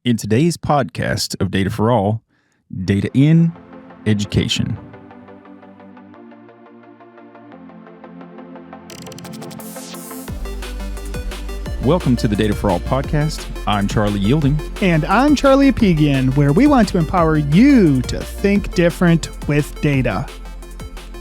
In today's podcast of Data for All, Data in Education. Welcome to the Data for All podcast. I'm Charlie Yielding. And I'm Charlie Apigian, where we want to empower you to think different with data.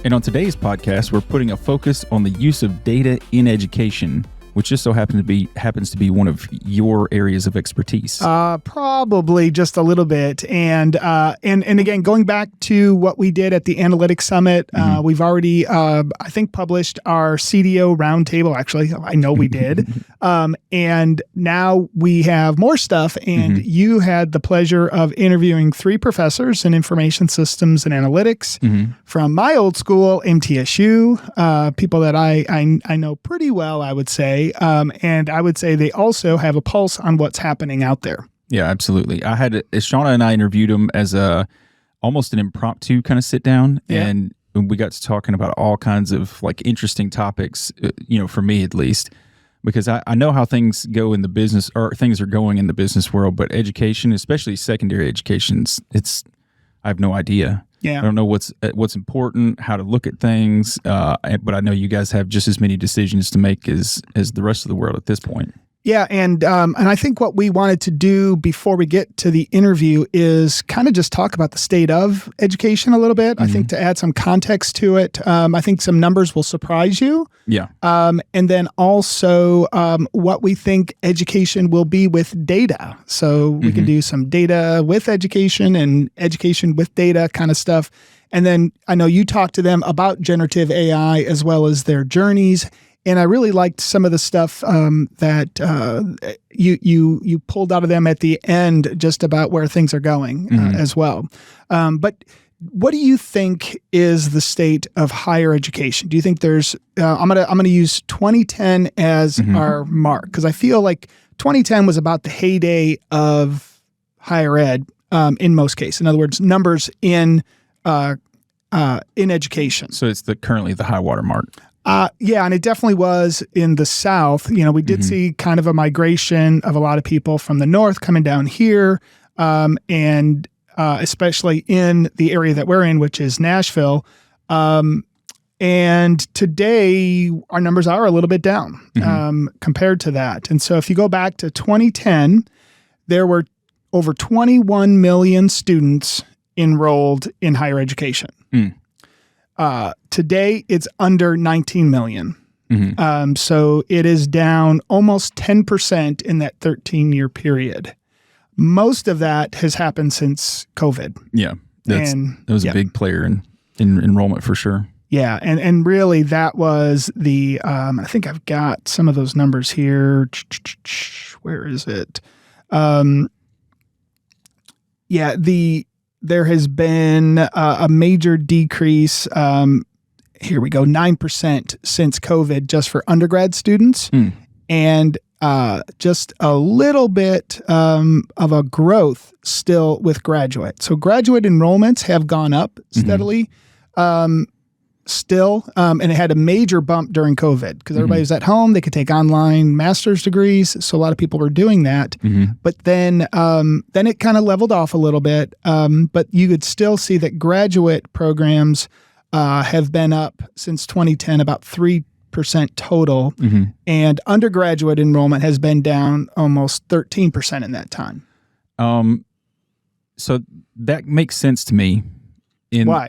And on today's podcast, we're putting a focus on the use of data in education, which just so happens to be one of your areas of expertise. Probably just a little bit. And again, going back to what we did at the Analytics Summit, we've already, I think, published our CDO roundtable. Actually, I know we did. And now we have more stuff. And you had the pleasure of interviewing 3 professors in information systems and analytics from my old school, MTSU, people that I know pretty well, I would say. And I would say they also have a pulse on what's happening out there. Yeah, absolutely. Shauna and I interviewed them as almost an impromptu kind of sit down, and we got to talking about all kinds of like interesting topics, for me at least, because I know how things go in the business, or things are going in the business world, but education, especially secondary education, I have no idea. Yeah. I don't know what's important, how to look at things, but I know you guys have just as many decisions to make as the rest of the world at this point. Yeah, and I think what we wanted to do before we get to the interview is kind of just talk about the state of education a little bit. I think to add some context to it. I think some numbers will surprise you. Yeah. And then also what we think education will be with data. So we can do some data with education and education with data kind of stuff. And then I know you talked to them about generative AI as well as their journeys. And I really liked some of the stuff that you pulled out of them at the end, just about where things are going as well. But what do you think is the state of higher education? Do you think there's? I'm gonna use 2010 as our mark, because I feel like 2010 was about the heyday of higher ed in most cases. In other words, numbers in education. So it's currently the high water mark. Yeah, and it definitely was in the South. We did see kind of a migration of a lot of people from the North coming down here, and especially in the area that we're in, which is Nashville. And today, our numbers are a little bit down compared to that. And so if you go back to 2010, there were over 21 million students enrolled in higher education. Today, it's under 19 million. So it is down almost 10% in that 13-year period. Most of that has happened since COVID. Yeah, that was a big player in enrollment for sure. Yeah, and really that was the, I think I've got some of those numbers here. Where is it? There has been a major decrease. Here we go, 9% since COVID just for undergrad students, and just a little bit of a growth still with graduate. So graduate enrollments have gone up steadily still, and it had a major bump during COVID because everybody was at home. They could take online master's degrees, so a lot of people were doing that. But then it kind of leveled off a little bit. But you could still see that graduate programs have been up since 2010, about 3% total, and undergraduate enrollment has been down almost 13% in that time. So that makes sense to me. Why?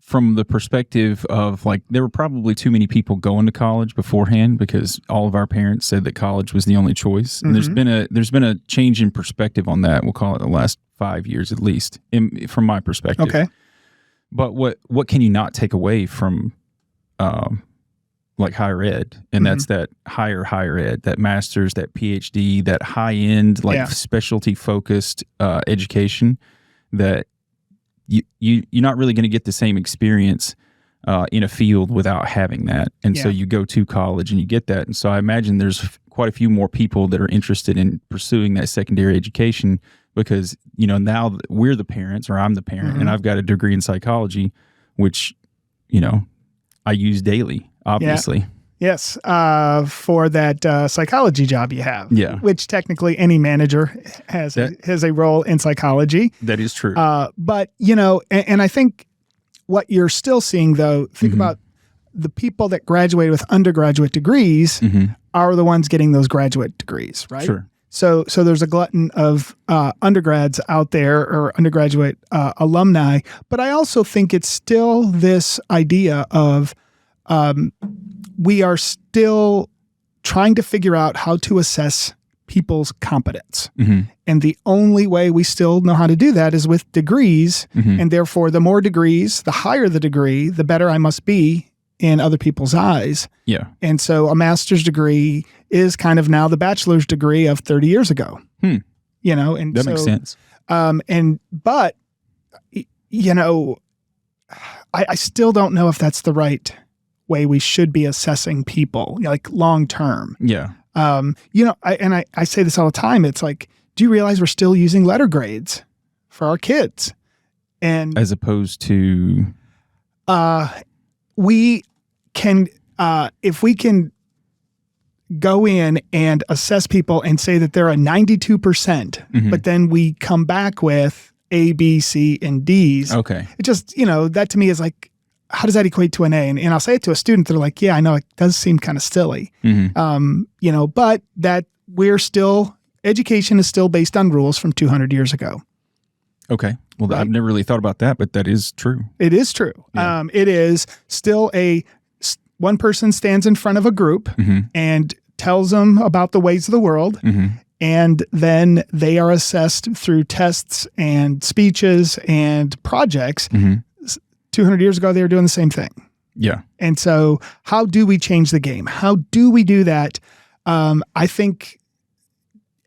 From the perspective of, like, there were probably too many people going to college beforehand because all of our parents said that college was the only choice. And there's been a change in perspective on that. We'll call it the last 5 years at least, from my perspective. Okay. But what can you not take away from like higher ed? And that's that higher ed, that master's, that Ph.D., that high end, like specialty focused education that you're not really going to get the same experience in a field without having that. And so you go to college and you get that. And so I imagine there's quite a few more people that are interested in pursuing that secondary education because, now we're the parents, or I'm the parent, and I've got a degree in psychology, which, I use daily, obviously. Yes, for that psychology job you have. Yeah. Which technically any manager has a role in psychology. That is true. But, and I think what you're still seeing, though, think about the people that graduated with undergraduate degrees are the ones getting those graduate degrees, right? Sure. So there's a glutton of undergrads out there or undergraduate alumni, but I also think it's still this idea of we are still trying to figure out how to assess people's competence. And the only way we still know how to do that is with degrees. And therefore, the more degrees, the higher the degree, the better I must be in other people's eyes. Yeah. And so a master's degree is kind of now the bachelor's degree of 30 years ago. And that makes sense. But I still don't know if that's the right way we should be assessing people, like long term. Yeah. I say this all the time. It's like, do you realize we're still using letter grades for our kids? And as opposed to, we can, if we can go in and assess people and say that they're a 92%, but then we come back with A, B, C, and D's. Okay. It just, that to me is like, how does that equate to an A? And I'll say it to a student, they're like, yeah, I know it does seem kind of silly. But that education is still based on rules from 200 years ago. Okay. Well, right? I've never really thought about that, but that is true. It is true. Yeah. It is still one person stands in front of a group and tells them about the ways of the world. And then they are assessed through tests and speeches and projects. 200 years ago, they were doing the same thing. Yeah. And so how do we change the game? How do we do that? I think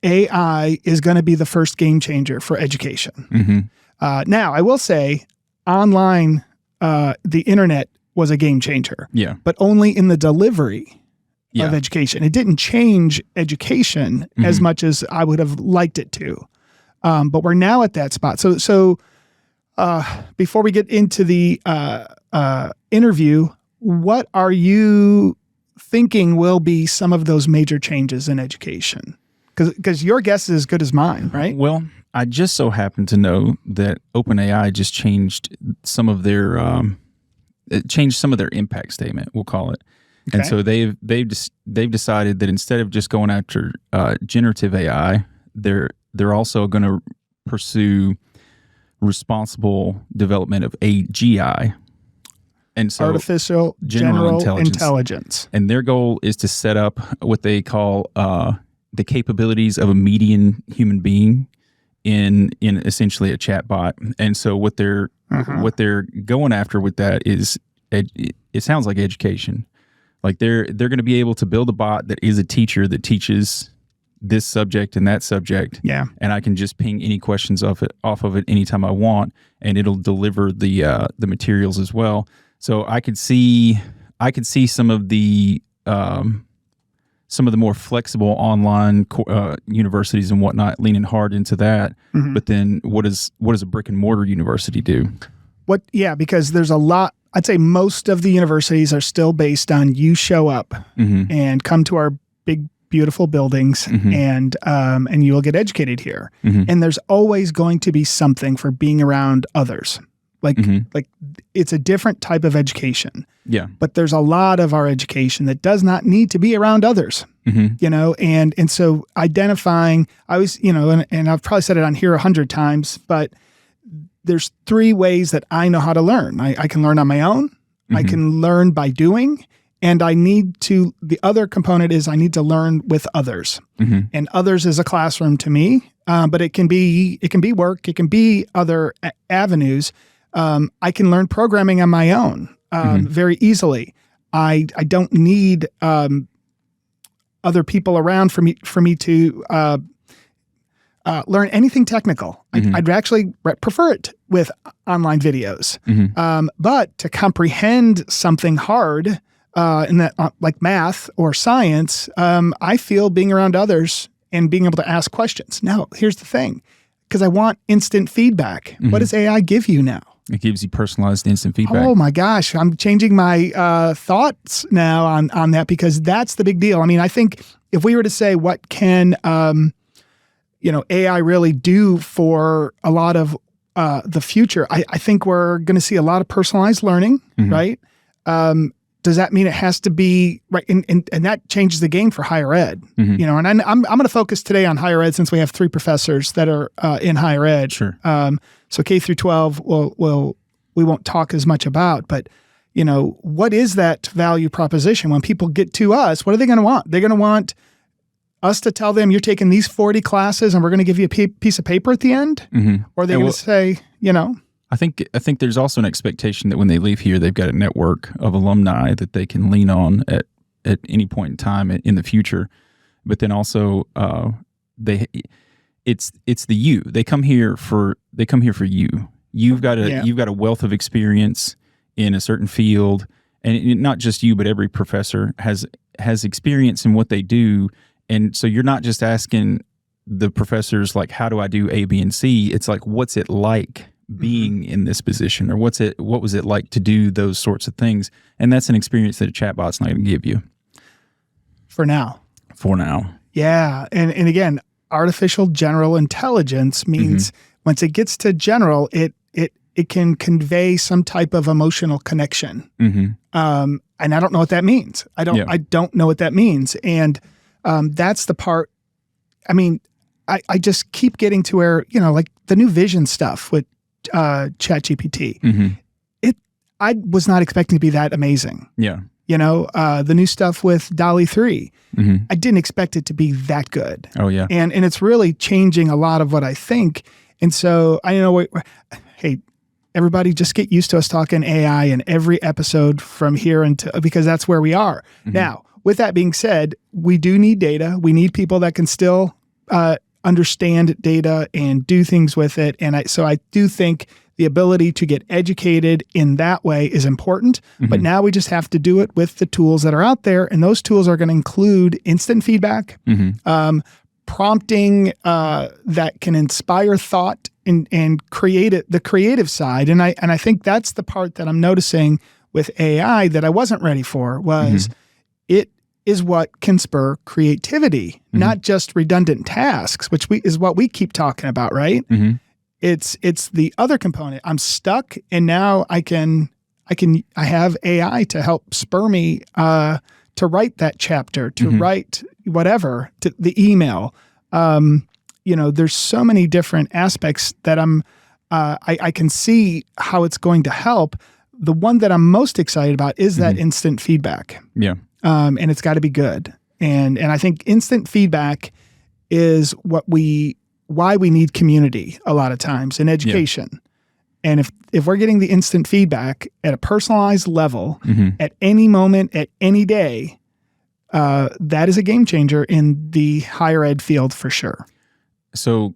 AI is going to be the first game changer for education. Now, I will say online, the internet was a game changer. Yeah. But only in the delivery of education. It didn't change education as much as I would have liked it to. But we're now at that spot. So before we get into the interview, what are you thinking will be some of those major changes in education? Because your guess is as good as mine, right? Well, I just so happen to know that OpenAI just changed some of their impact statement, we'll call it. Okay. And so they've decided that instead of just going after generative AI, they're also going to pursue responsible development of AGI. And so artificial general intelligence. And their goal is to set up what they call the capabilities of a median human being in essentially a chatbot. And so what they're going after with that is it sounds like education. Like they're going to be able to build a bot that is a teacher that teaches this subject and that subject. Yeah. And I can just ping any questions off of it anytime I want, and it'll deliver the materials as well. So I could see some of the more flexible online universities and whatnot leaning hard into that. But then what does a brick and mortar university do? Because there's a lot. I'd say most of the universities are still based on you show up and come to our big, beautiful buildings and you will get educated here. And there's always going to be something for being around others. Like it's a different type of education. Yeah. But there's a lot of our education that does not need to be around others. And so identifying, I was, and I've probably said it on here 100 times, but there's 3 ways that I know how to learn. I can learn on my own. I can learn by doing. And the other component is I need to learn with others. And others is a classroom to me, but it can be work. It can be other avenues. I can learn programming on my own very easily. I don't need other people around for me to learn anything technical. I'd actually prefer it with online videos. But to comprehend something hard in that, like math or science, I feel being around others and being able to ask questions. Now, here's the thing, because I want instant feedback. What does AI give you now? It gives you personalized instant feedback. Oh my gosh, I'm changing my thoughts now on that, because that's the big deal. I mean, I think if we were to say what can AI really do for a lot of the future, I think we're going to see a lot of personalized learning, right? Does that mean it has to be right? And that changes the game for higher ed, And I'm going to focus today on higher ed, since we have 3 professors that are in higher ed. Sure. So K through 12, we won't talk as much about, but what is that value proposition when people get to us? What are they going to want? They're going to want us to tell them, you're taking these 40 classes and we're going to give you a piece of paper at the end, or are they going to say, I think there's also an expectation that when they leave here, they've got a network of alumni that they can lean on at any point in time in the future. But then also, it's the you. They come here for you. You've got a wealth of experience in a certain field, and not just you, but every professor has experience in what they do. And so you're not just asking the professors like, how do I do A, B, and C? It's like, what's it like being in this position, or what was it like to do those sorts of things? And that's an experience that a chatbot's not going to give you. For now. Yeah. And again, artificial general intelligence means once it gets to general, it can convey some type of emotional connection. And I don't know what that means. I don't know what that means. And that's the part. I mean, I just keep getting to where, like the new vision stuff with ChatGPT. I was not expecting to be that amazing. Yeah. The new stuff with DALL-E 3. I didn't expect it to be that good. Oh yeah. And it's really changing a lot of what I think. And so hey, everybody, just get used to us talking AI in every episode from here because that's where we are. Now, with that being said, we do need data. We need people that can still understand data and do things with it. And so I do think the ability to get educated in that way is important. But now we just have to do it with the tools that are out there. And those tools are going to include instant feedback, prompting that can inspire thought and create it, the creative side. And I think that's the part that I'm noticing with AI that I wasn't ready for was it is what can spur creativity, not just redundant tasks, which is what we keep talking about, right? It's the other component. I'm stuck, and now I have AI to help spur me to write that chapter, to write whatever, to the email. There's so many different aspects that I can see how it's going to help. The one that I'm most excited about is that instant feedback. Yeah. And it's got to be good. And I think instant feedback is why we need community a lot of times in education. Yeah. And if we're getting the instant feedback at a personalized level at any moment, at any day, that is a game changer in the higher ed field for sure. So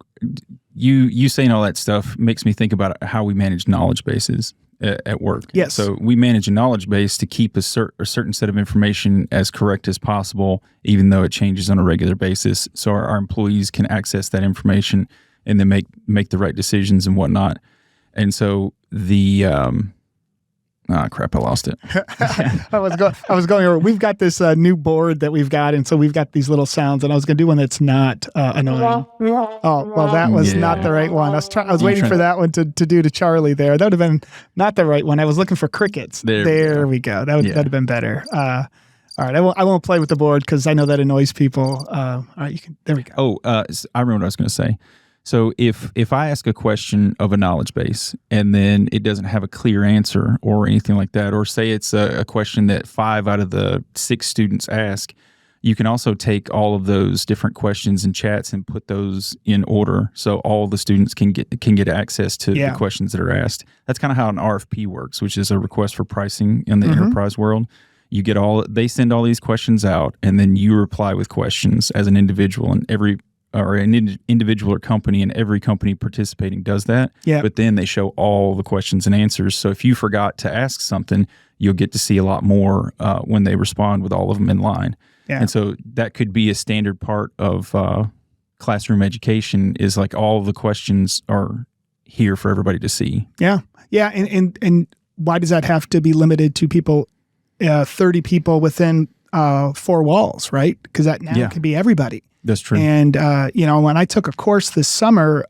you saying all that stuff makes me think about how we manage knowledge bases at work. Yes. So we manage a knowledge base to keep a certain set of information as correct as possible, even though it changes on a regular basis. So our employees can access that information and then make the right decisions and whatnot. And so the crap, I lost it. I was going over. We've got this new board that we've got, and so we've got these little sounds. And I was going to do one that's not annoying. Oh, well, that was not the right one. I was waiting for that one to do to Charlie there. That would have been not the right one. I was looking for crickets. There we go. That would have been better. All right, I won't play with the board because I know that annoys people. All right, there we go. Oh, I remember what I was going to say. So if I ask a question of a knowledge base and then it doesn't have a clear answer or anything like that, or say it's a question that 5 out of the 6 students ask, you can also take all of those different questions and chats and put those in order so all the students can get access to the questions that are asked. That's kind of how an RFP works, which is a request for pricing in the enterprise world. You get they send all these questions out, and then you reply with questions as an individual, and an individual or company, and every company participating does that. Yeah. But then they show all the questions and answers. So if you forgot to ask something, you'll get to see a lot more when they respond with all of them in line. Yeah. And so that could be a standard part of classroom education is like all the questions are here for everybody to see. Yeah. Yeah. And why does that have to be limited to people, 30 people within 4 walls, right? Because that now can be everybody. That's true. And, when I took a course this summer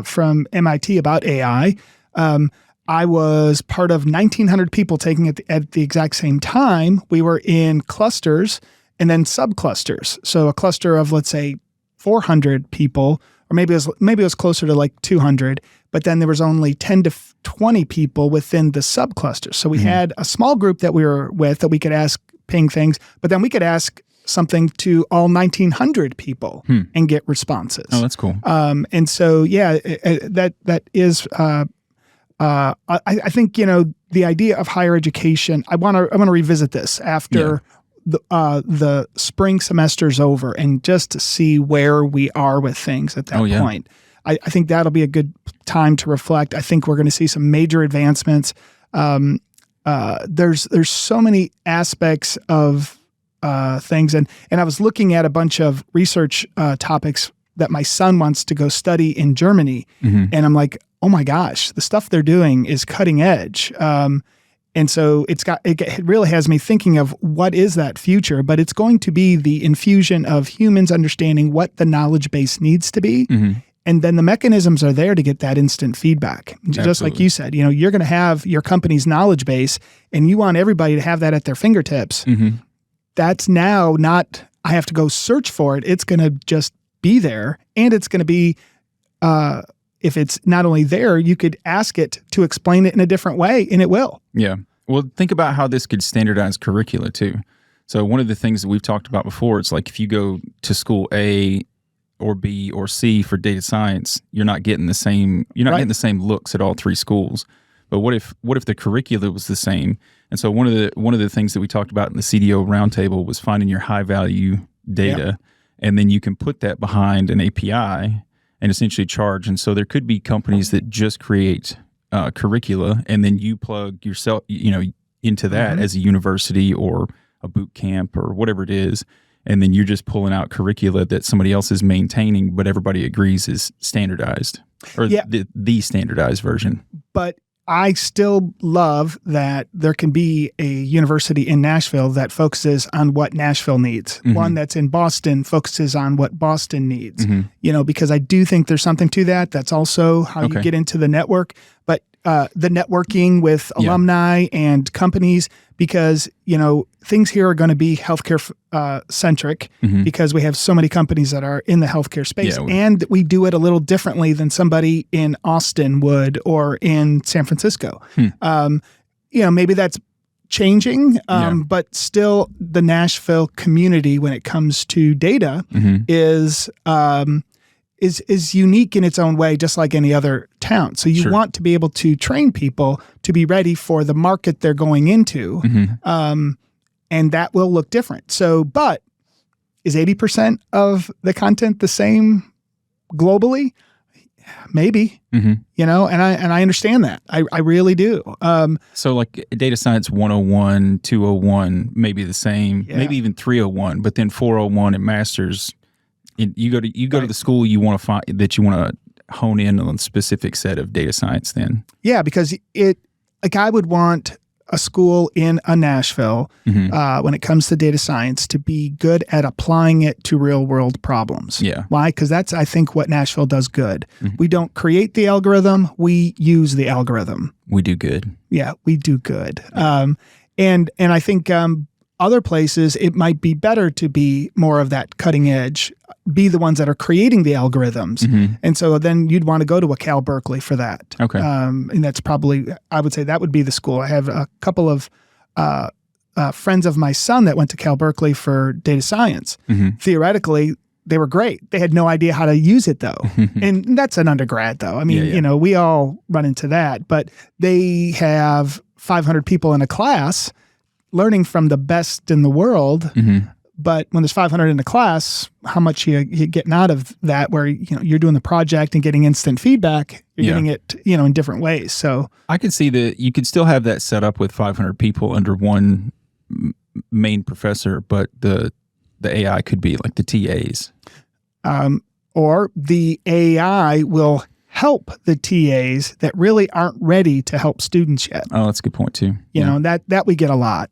from MIT about AI, I was part of 1,900 people taking it at the exact same time. We were in clusters and then subclusters. So a cluster of, let's say, 400 people, or maybe it was closer to like 200, but then there was only 10 to 20 people within the subclusters. So we had a small group that we were with that we could ask ping things, but then we could ask something to all 1,900 people and get responses. Oh, that's cool. And so, that is, I think, the idea of higher education, I want to revisit this after the spring semester's over and just to see where we are with things at that point. I think that'll be a good time to reflect. I think we're going to see some major advancements. There's so many aspects of things. And I was looking at a bunch of research topics that my son wants to go study in Germany. And I'm like, oh my gosh, the stuff they're doing is cutting edge. And so it really has me thinking of what is that future, but it's going to be the infusion of humans understanding what the knowledge base needs to be. And then the mechanisms are there to get that instant feedback. Just like you said, you're going to have your company's knowledge base and you want everybody to have that at their fingertips. That's now not, I have to go search for it. It's going to just be there. And it's going to be, if it's not only there, you could ask it to explain it in a different way and it will. Yeah. Well, think about how this could standardize curricula too. So one of the things that we've talked about before, it's like if you go to school A or B or C for data science, you're not getting the same getting the same looks at all 3 schools. But what if the curricula was the same? And so one of the things that we talked about in the CDO roundtable was finding your high value data, and then you can put that behind an API and essentially charge. And so there could be companies that just create curricula, and then you plug yourself, into that as a university or a boot camp or whatever it is. And then you're just pulling out curricula that somebody else is maintaining, but everybody agrees is standardized, or the standardized version. But I still love that there can be a university in Nashville that focuses on what Nashville needs. One that's in Boston focuses on what Boston needs, because I do think there's something to that. That's also how you get into the network. But the networking with alumni and companies, because, things here are going to be healthcare centric because we have so many companies that are in the healthcare space. And we do it a little differently than somebody in Austin would or in San Francisco. Maybe that's changing, but still the Nashville community when it comes to data is unique in its own way, just like any other town. So you want to be able to train people to be ready for the market they're going into, and that will look different. So, but is 80% of the content the same globally? Maybe, and I understand that. I really do. So like data science 101, 201, maybe the same, maybe even 301, but then 401 and masters. You go to the school you want to find that you want to hone in on a specific set of data science then. Yeah, because I would want a school in Nashville when it comes to data science to be good at applying it to real world problems. Yeah. Why? Because that's, I think, what Nashville does good. We don't create the algorithm, we use the algorithm. We do good. Yeah, we do good. And I think other places, it might be better to be more of that cutting edge, be the ones that are creating the algorithms. And so then you'd want to go to a Cal Berkeley for that. Okay. And that's probably, I would say that would be the school. I have a couple of friends of my son that went to Cal Berkeley for data science. Theoretically, they were great. They had no idea how to use it though. And that's an undergrad though. I mean, we all run into that, but they have 500 people in a class learning from the best in the world. But when there's 500 in a class, how much you getting out of that where, you're doing the project and getting instant feedback, you're getting it, in different ways. So I could see that you could still have that set up with 500 people under one main professor, but the AI could be like the TAs. Or the AI will help the TAs that really aren't ready to help students yet. Oh, that's a good point too. You know, that we get a lot.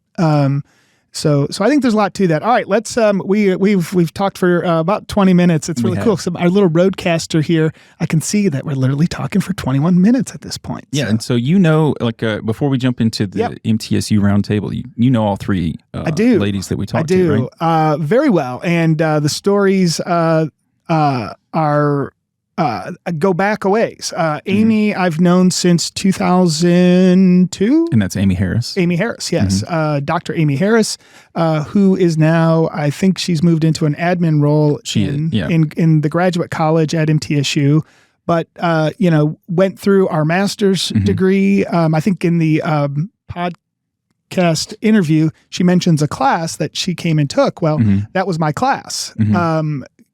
So I think there's a lot to that. All right, let's we've talked for about 20 minutes. It's really cool. So our little roadcaster here, I can see that we're literally talking for 21 minutes at this point. Yeah, so. and so like before we jump into the MTSU roundtable, you know all three ladies that we talked to, right? Very well, and the stories are go back a ways. Amy, I've known since 2002. And that's Amy Harris. Amy Harris, yes. Dr. Amy Harris, who is now, I think she's moved into an admin role in the graduate college at MTSU. But, went through our master's degree. I think in the podcast interview, she mentions a class that she came and took. Well, that was my class.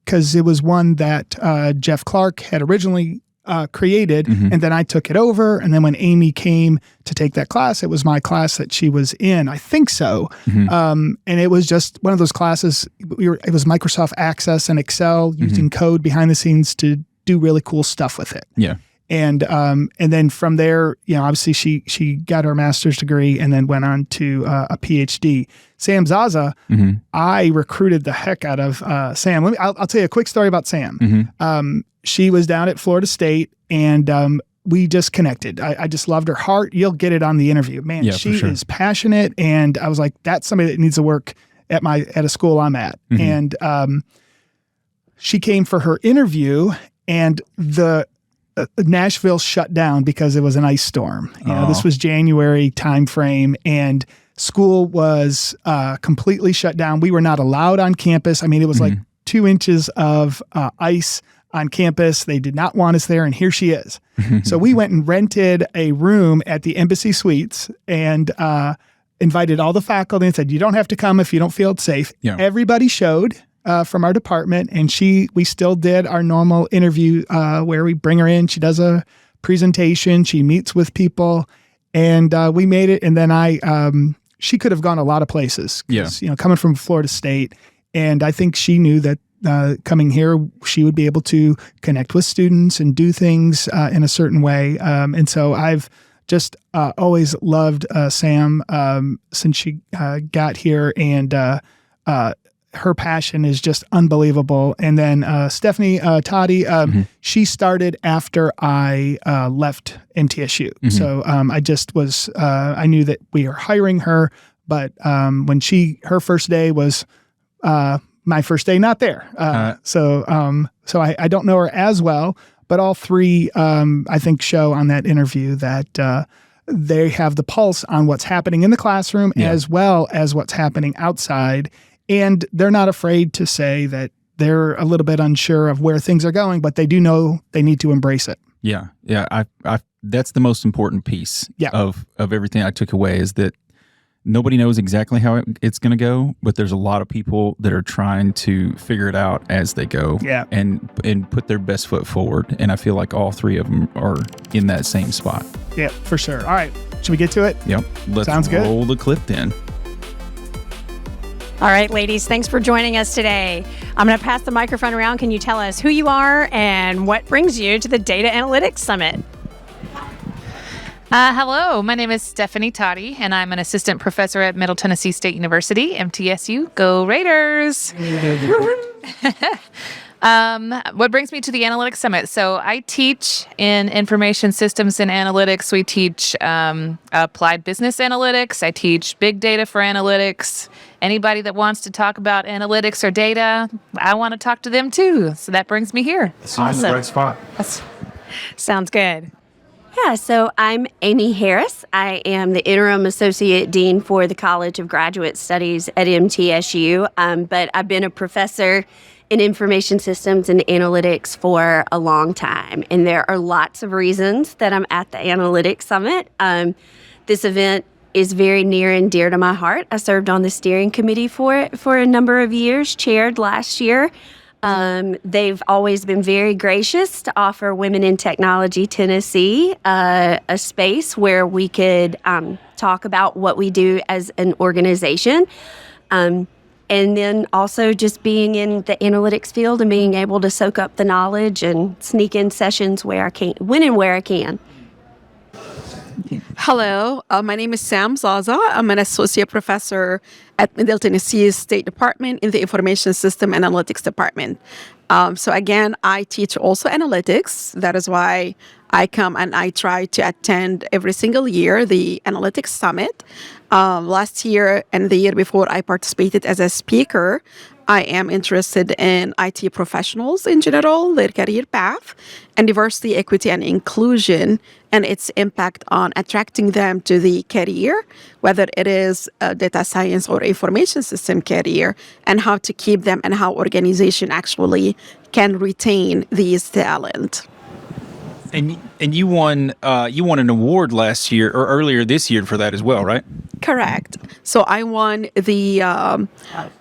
Because it was one that Jeff Clark had originally created, and then I took it over. And then when Amy came to take that class, it was my class that she was in. I think so. And it was just one of those classes. It was Microsoft Access and Excel using code behind the scenes to do really cool stuff with it. Yeah. And then from there, obviously she got her master's degree and then went on to a Ph.D. Sam Zaza, I recruited the heck out of Sam. I'll tell you a quick story about Sam. She was down at Florida State, and we just connected. I just loved her heart. You'll get it on the interview. Man, she is passionate, and I was like, that's somebody that needs to work at a school I'm at. And she came for her interview, and Nashville shut down because it was an ice storm. This was January timeframe, and school was completely shut down. We were not allowed on campus. I mean, it was like 2 inches of ice on campus. They did not want us there, and here she is. So we went and rented a room at the Embassy Suites and invited all the faculty and said, you don't have to come if you don't feel it's safe. Yeah. Everybody showed. From our department, and we still did our normal interview where we bring her in. She does a presentation. She meets with people, and we made it. And then she could have gone a lot of places. Coming from Florida State, and I think she knew that coming here, she would be able to connect with students and do things in a certain way. And so I've just always loved Sam since she got here, and her passion is just unbelievable. And then Stephanie Totty, she started after I left MTSU. So I just was, I knew that we were hiring her, but when her first day was my first day not there. So I don't know her as well, but all three, I think, show on that interview that they have the pulse on what's happening in the classroom as well as what's happening outside. And they're not afraid to say that they're a little bit unsure of where things are going, but they do know they need to embrace it. Yeah. That's the most important piece of everything I took away, is that nobody knows exactly how it's going to go, but there's a lot of people that are trying to figure it out as they go and put their best foot forward. And I feel like all three of them are in that same spot. Yeah, for sure. All right. Should we get to it? Yep. Let's roll the clip then. All right, ladies, thanks for joining us today. I'm going to pass the microphone around. Can you tell us who you are and what brings you to the Data Analytics Summit? Hello, my name is Stephanie Totty, and I'm an assistant professor at Middle Tennessee State University, MTSU. Go Raiders! What brings me to the Analytics Summit? So I teach in information systems and analytics. We teach applied business analytics. I teach big data for analytics. Anybody that wants to talk about analytics or data, I want to talk to them too. So that brings me here. Awesome. The right spot. Sounds good. Yeah, so I'm Amy Harris. I am the Interim Associate Dean for the College of Graduate Studies at MTSU, but I've been a professor in information systems and analytics for a long time. And there are lots of reasons that I'm at the Analytics Summit. This event is very near and dear to my heart. I served on the steering committee for it for a number of years, chaired last year. They've always been very gracious to offer Women in Technology Tennessee a space where we could talk about what we do as an organization. And then also just being in the analytics field and being able to soak up the knowledge and sneak in sessions where I can, when and where I can. Hello, my name is Sam Zaza. I'm an associate professor at Middle Tennessee State Department in the Information System Analytics Department. So again, I teach also analytics. That is why I come and I try to attend every single year the Analytics Summit. Last year and the year before, I participated as a speaker. I am interested in IT professionals in general, their career path, and diversity, equity, and inclusion, and its impact on attracting them to the career, whether it is a data science or information system career, and how to keep them and how organization actually can retain these talent. And you won an award last year or earlier this year for that as well, right? Correct. So I won the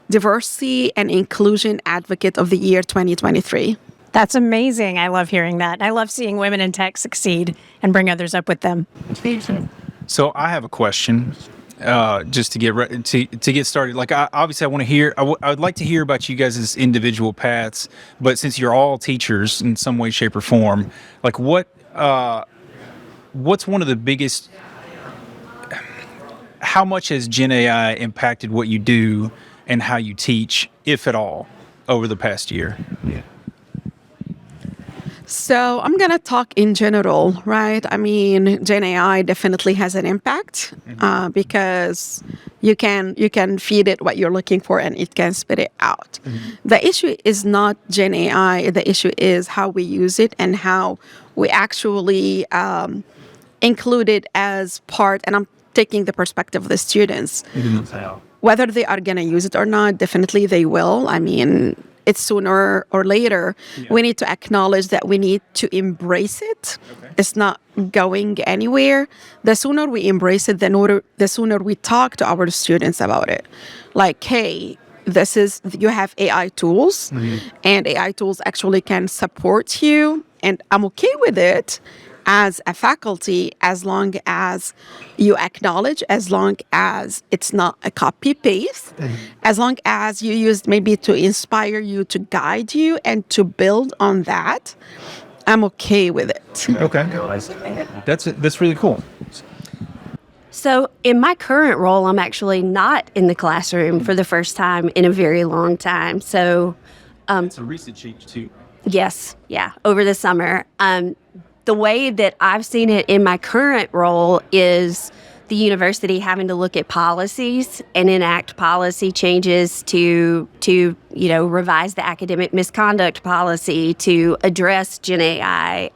Diversity and Inclusion Advocate of the Year 2023. That's amazing. I love hearing that. I love seeing women in tech succeed and bring others up with them. So I have a question, just to get started. Like, obviously, I want to hear. I would like to hear about you guys' individual paths. But since you're all teachers in some way, shape, or form, like what's one of the biggest? How much has Gen AI impacted what you do and how you teach, if at all, over the past year? Yeah. So I'm going to talk in general, right? I mean, Gen AI definitely has an impact because you can feed it what you're looking for and it can spit it out. The issue is not Gen AI. The issue is how we use it and how we actually include it as part, and I'm taking the perspective of the students. Whether they are going to use it or not, definitely they will. I mean, it's sooner or later. Yeah. We need to acknowledge that we need to embrace it. Okay. It's not going anywhere. The sooner we embrace it, the sooner we talk to our students about it. Like, hey, you have AI tools, and AI tools actually can support you, and I'm okay with it as a faculty, as long as you acknowledge, as long as it's not a copy-paste, as long as you use maybe to inspire you, to guide you, and to build on that, I'm okay with it. Okay. That's really cool. So in my current role, I'm actually not in the classroom for the first time in a very long time. So it's a recent change too. Yes. Yeah. Over the summer. The way that I've seen it in my current role is the university having to look at policies and enact policy changes to revise the academic misconduct policy, to address Gen AI,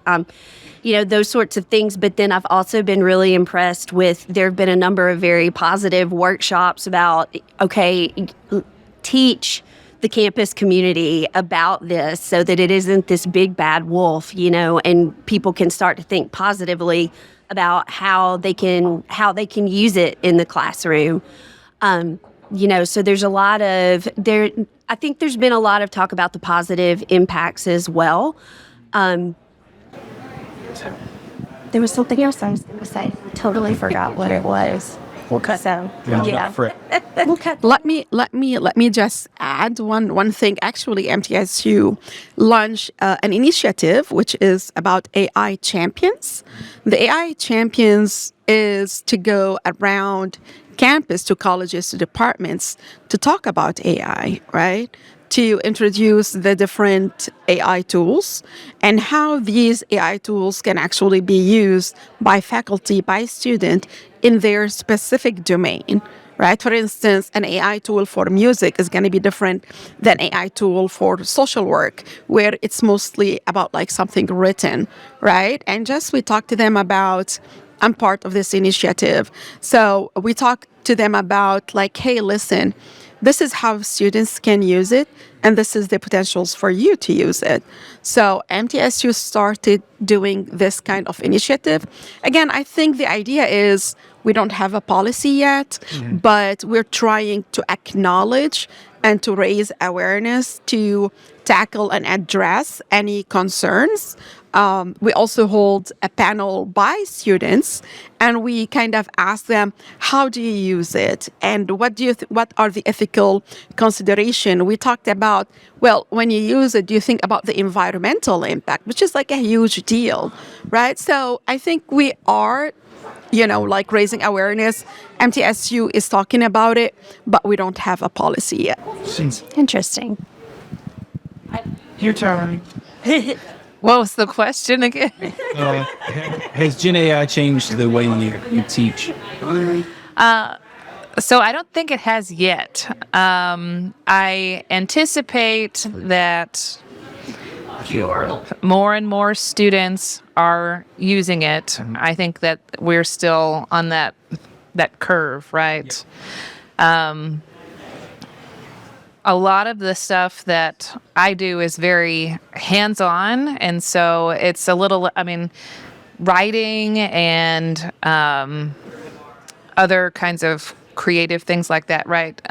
those sorts of things. But then I've also been really impressed with, there have been a number of very positive workshops about, teach the campus community about this so that it isn't this big bad wolf, and people can start to think positively about how they can use it in the classroom. So there's I think there's been a lot of talk about the positive impacts as well. There was something else I was going to say. I totally forgot what it was. We'll cut them. Yeah. We'll cut. Let me just add one thing. Actually, MTSU launched an initiative which is about AI champions. The AI champions is to go around campus to colleges to departments to talk about AI, right? To introduce the different AI tools and how these AI tools can actually be used by faculty, by student in their specific domain, right? For instance, an AI tool for music is going to be different than AI tool for social work, where it's mostly about like something written, right? And just we talk to them about, I'm part of this initiative. So we talk to them about like, hey, listen, this is how students can use it, and this is the potentials for you to use it. So MTSU started doing this kind of initiative. Again, I think the idea is we don't have a policy yet, but we're trying to acknowledge and to raise awareness to tackle and address any concerns we also hold a panel by students, and we kind of ask them, how do you use it? And what are the ethical considerations? We talked about, well, when you use it, do you think about the environmental impact, which is like a huge deal, right? So I think we are, like raising awareness. MTSU is talking about it, but we don't have a policy yet. Interesting. Your turn. What was the question again? Has Gen AI changed the way you teach? So I don't think it has yet. I anticipate that more and more students are using it. I think that we're still on that curve, right? A lot of the stuff that I do is very hands-on, and so it's a little, writing and other kinds of creative things like that, right?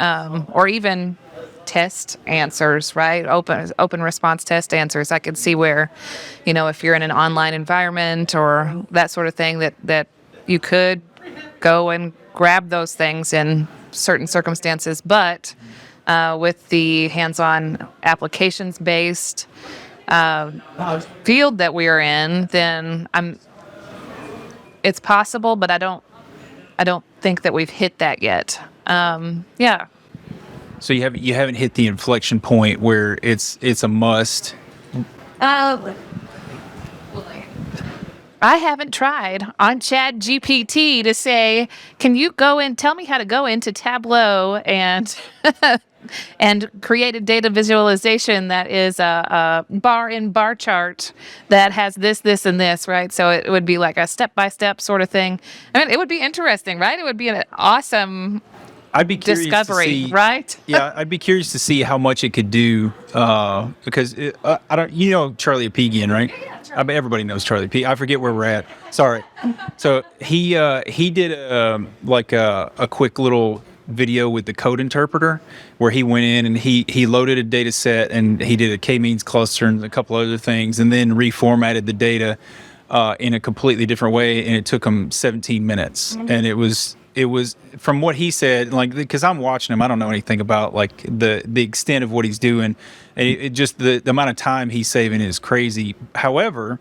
Or even test answers, right? Open response test answers. I can see where, if you're in an online environment or that sort of thing, that you could go and grab those things in certain circumstances, but with the hands-on applications-based field that we are in, then it's possible, but I don't think that we've hit that yet. Yeah. So you haven't hit the inflection point where it's a must. I haven't tried on ChatGPT to say, can you go and tell me how to go into Tableau and and create a data visualization that is a bar chart that has this, and this, right? So it would be like a step-by-step sort of thing. It would be interesting, right? It would be an awesome I'd be curious discovery, to see, right? Yeah, I'd be curious to see how much it could do because I don't, Charlie Apigian, right? I bet everybody knows Charlie P. I forget where we're at. Sorry. So he did a quick little video with the code interpreter where he went in and he loaded a data set and he did a k-means cluster and a couple other things and then reformatted the data in a completely different way, and it took him 17 minutes. Mm-hmm. And it was from what he said, because I'm watching him, I don't know anything about the extent of what he's doing. It just the amount of time he's saving is crazy. However,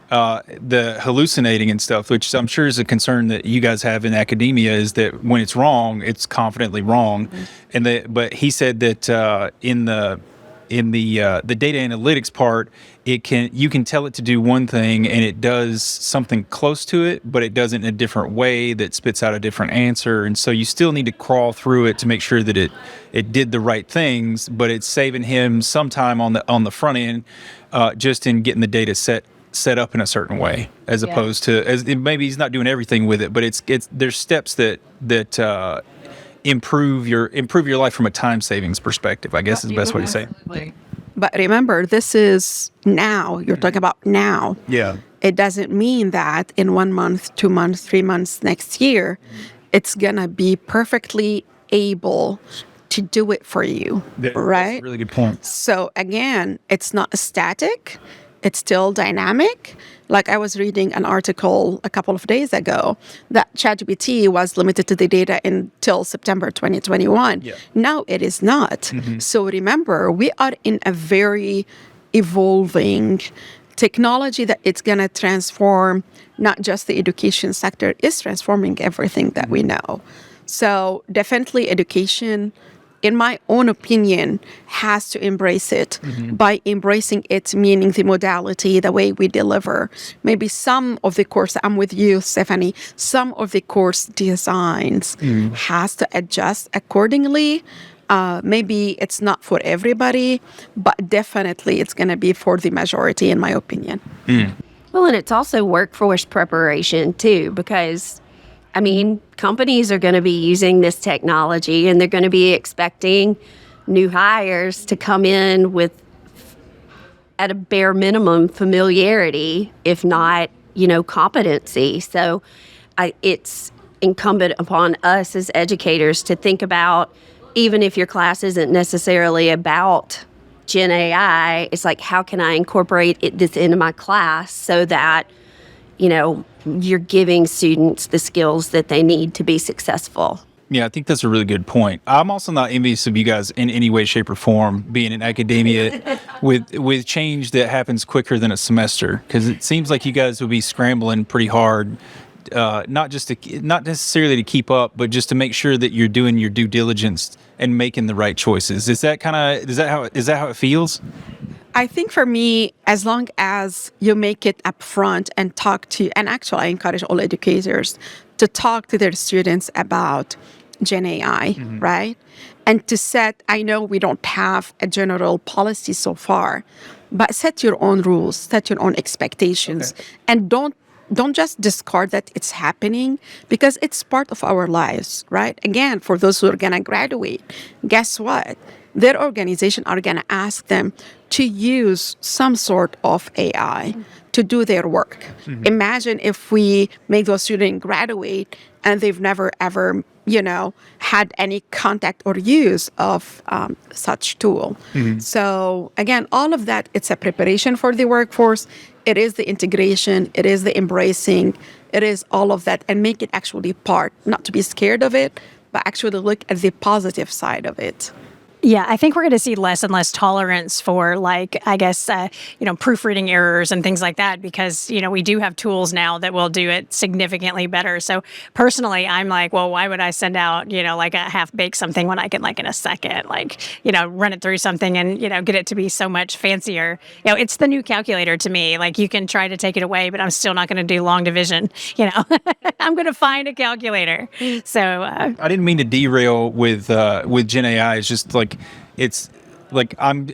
the hallucinating and stuff, which I'm sure is a concern that you guys have in academia, is that when it's wrong, it's confidently wrong. Mm-hmm. But he said that in the data analytics part, you can tell it to do one thing and it does something close to it, but it does it in a different way that spits out a different answer. And so you still need to crawl through it to make sure that it did the right things, but it's saving him some time on the front end, just in getting the data set up in a certain way, as opposed to maybe he's not doing everything with it, but there's steps that improve your life from a time savings perspective, I guess is the best way to say it. But remember, this is now. You're talking about now. Yeah. It doesn't mean that in 1 month, 2 months, 3 months next year, it's going to be perfectly able to do it for you, right? That's a really good point. So again, it's not static. It's still dynamic. Like I was reading an article a couple of days ago that ChatGPT was limited to the data until September 2021. Yeah. Now it is not. Mm-hmm. So remember, we are in a very evolving technology that it's going to transform not just the education sector, it's transforming everything that we know. So definitely education, in my own opinion, has to embrace it. Mm-hmm. By embracing it, meaning the modality, the way we deliver. Maybe some of the course, I'm with you, Stephanie, some of the course designs has to adjust accordingly. Maybe it's not for everybody, but definitely it's going to be for the majority, in my opinion. Mm. Well, and it's also workforce preparation, too, because companies are going to be using this technology and they're going to be expecting new hires to come in with, at a bare minimum, familiarity, if not, competency. So it's incumbent upon us as educators to think about, even if your class isn't necessarily about Gen AI, it's like, how can I incorporate this into my class so that, you're giving students the skills that they need to be successful? Yeah, I think that's a really good point. I'm also not envious of you guys in any way, shape, or form being in academia with change that happens quicker than a semester, because it seems like you guys would be scrambling pretty hard, not necessarily to keep up, but just to make sure that you're doing your due diligence and making the right choices. Is that how it feels? I think for me, as long as you make it upfront and and actually I encourage all educators to talk to their students about Gen AI, right? And to I know we don't have a general policy so far, but set your own rules, set your own expectations, and don't just discard that it's happening, because it's part of our lives, right? Again, for those who are going to graduate, guess what? Their organization are going to ask them to use some sort of AI to do their work. Imagine if we make those students graduate and they've never ever, had any contact or use of such tool. So again, all of that, it's a preparation for the workforce. It is the integration. It is the embracing. It is all of that, and make it actually part, not to be scared of it, but actually look at the positive side of it. Yeah, I think we're going to see less and less tolerance for, proofreading errors and things like that, because, we do have tools now that will do it significantly better. So personally, I'm like, well, why would I send out, a half-baked something when I can, in a second, run it through something and, get it to be so much fancier. It's the new calculator to me. You can try to take it away, but I'm still not going to do long division. I'm going to find a calculator. So I didn't mean to derail with Gen AI. It's just I'm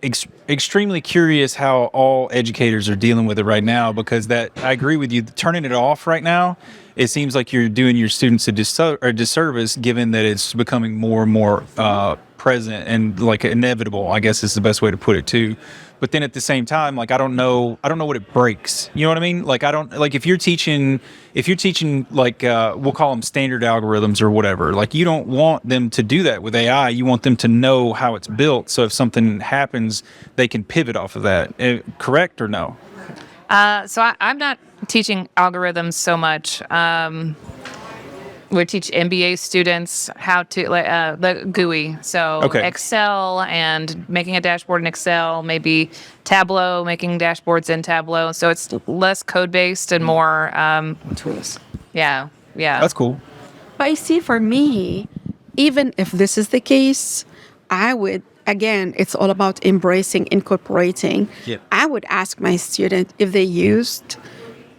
extremely curious how all educators are dealing with it right now, because I agree with you. Turning it off right now, it seems like you're doing your students a disservice, given that it's becoming more and more present and inevitable, I guess is the best way to put it too. But then at the same time, I don't know what it breaks. You know what I mean? If you're teaching we'll call them standard algorithms or whatever, you don't want them to do that with AI. You want them to know how it's built, so if something happens, they can pivot off of that. Correct or no? So I'm not teaching algorithms so much. We teach MBA students how to the GUI. So Excel and making a dashboard in Excel, maybe Tableau, making dashboards in Tableau. So it's less code-based and more tools. Yeah. That's cool. But you see, for me, even if this is the case, I would, again, it's all about embracing, incorporating. Yep. I would ask my student if they used